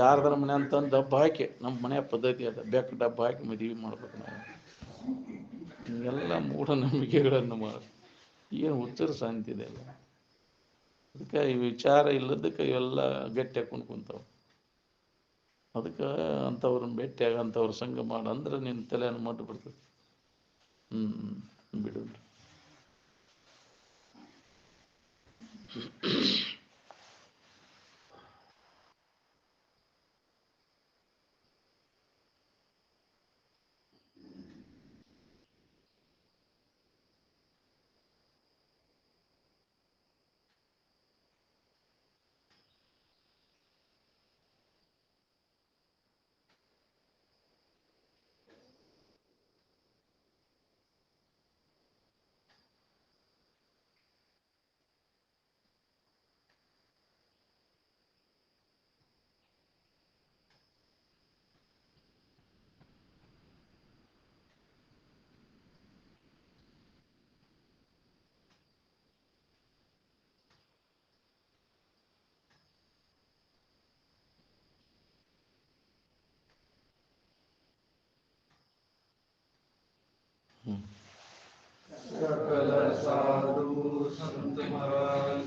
ಯಾರ್ದಾರ ಮನೆ ಅಂತಂದು ಡಬ್ಬ ಹಾಕಿ ನಮ್ಮ ಮನ್ಯಾಗ ಪದ್ಧತಿ ಅದ ಬೆಕ್ಕ ಡಬ್ಬ ಹಾಕಿ ಮದುವೆ ಮಾಡ್ಬೇಕು ನಾವು. ಹಿಂಗೆಲ್ಲ ಮೂಢನಂಬಿಕೆಗಳನ್ನು ಮಾಡಿ ಏನು ಹುಚ್ಚರ ಶಾಂತಿ ಇದೆ ಅಲ್ಲ. ಅದಕ್ಕೆ ಈ ವಿಚಾರ ಇಲ್ಲದಕ್ಕೆ ಇವೆಲ್ಲ ಗಟ್ಟಿ ಹಾಕೊಂಡು ಕುಂತಾವ. ಅದಕ್ಕೆ ಅಂಥವ್ರನ್ನ ಭೇಟಿಯಾಗ ಅಂಥವ್ರ ಸಂಘ ಮಾಡ ಅಂದ್ರೆ ನಿನ್ನ ತಲೆಯನ್ನು ಮಟ್ಟು ಬಿಡ್ತದೆ. ಬಿಡು. सकल साधु संत महाराज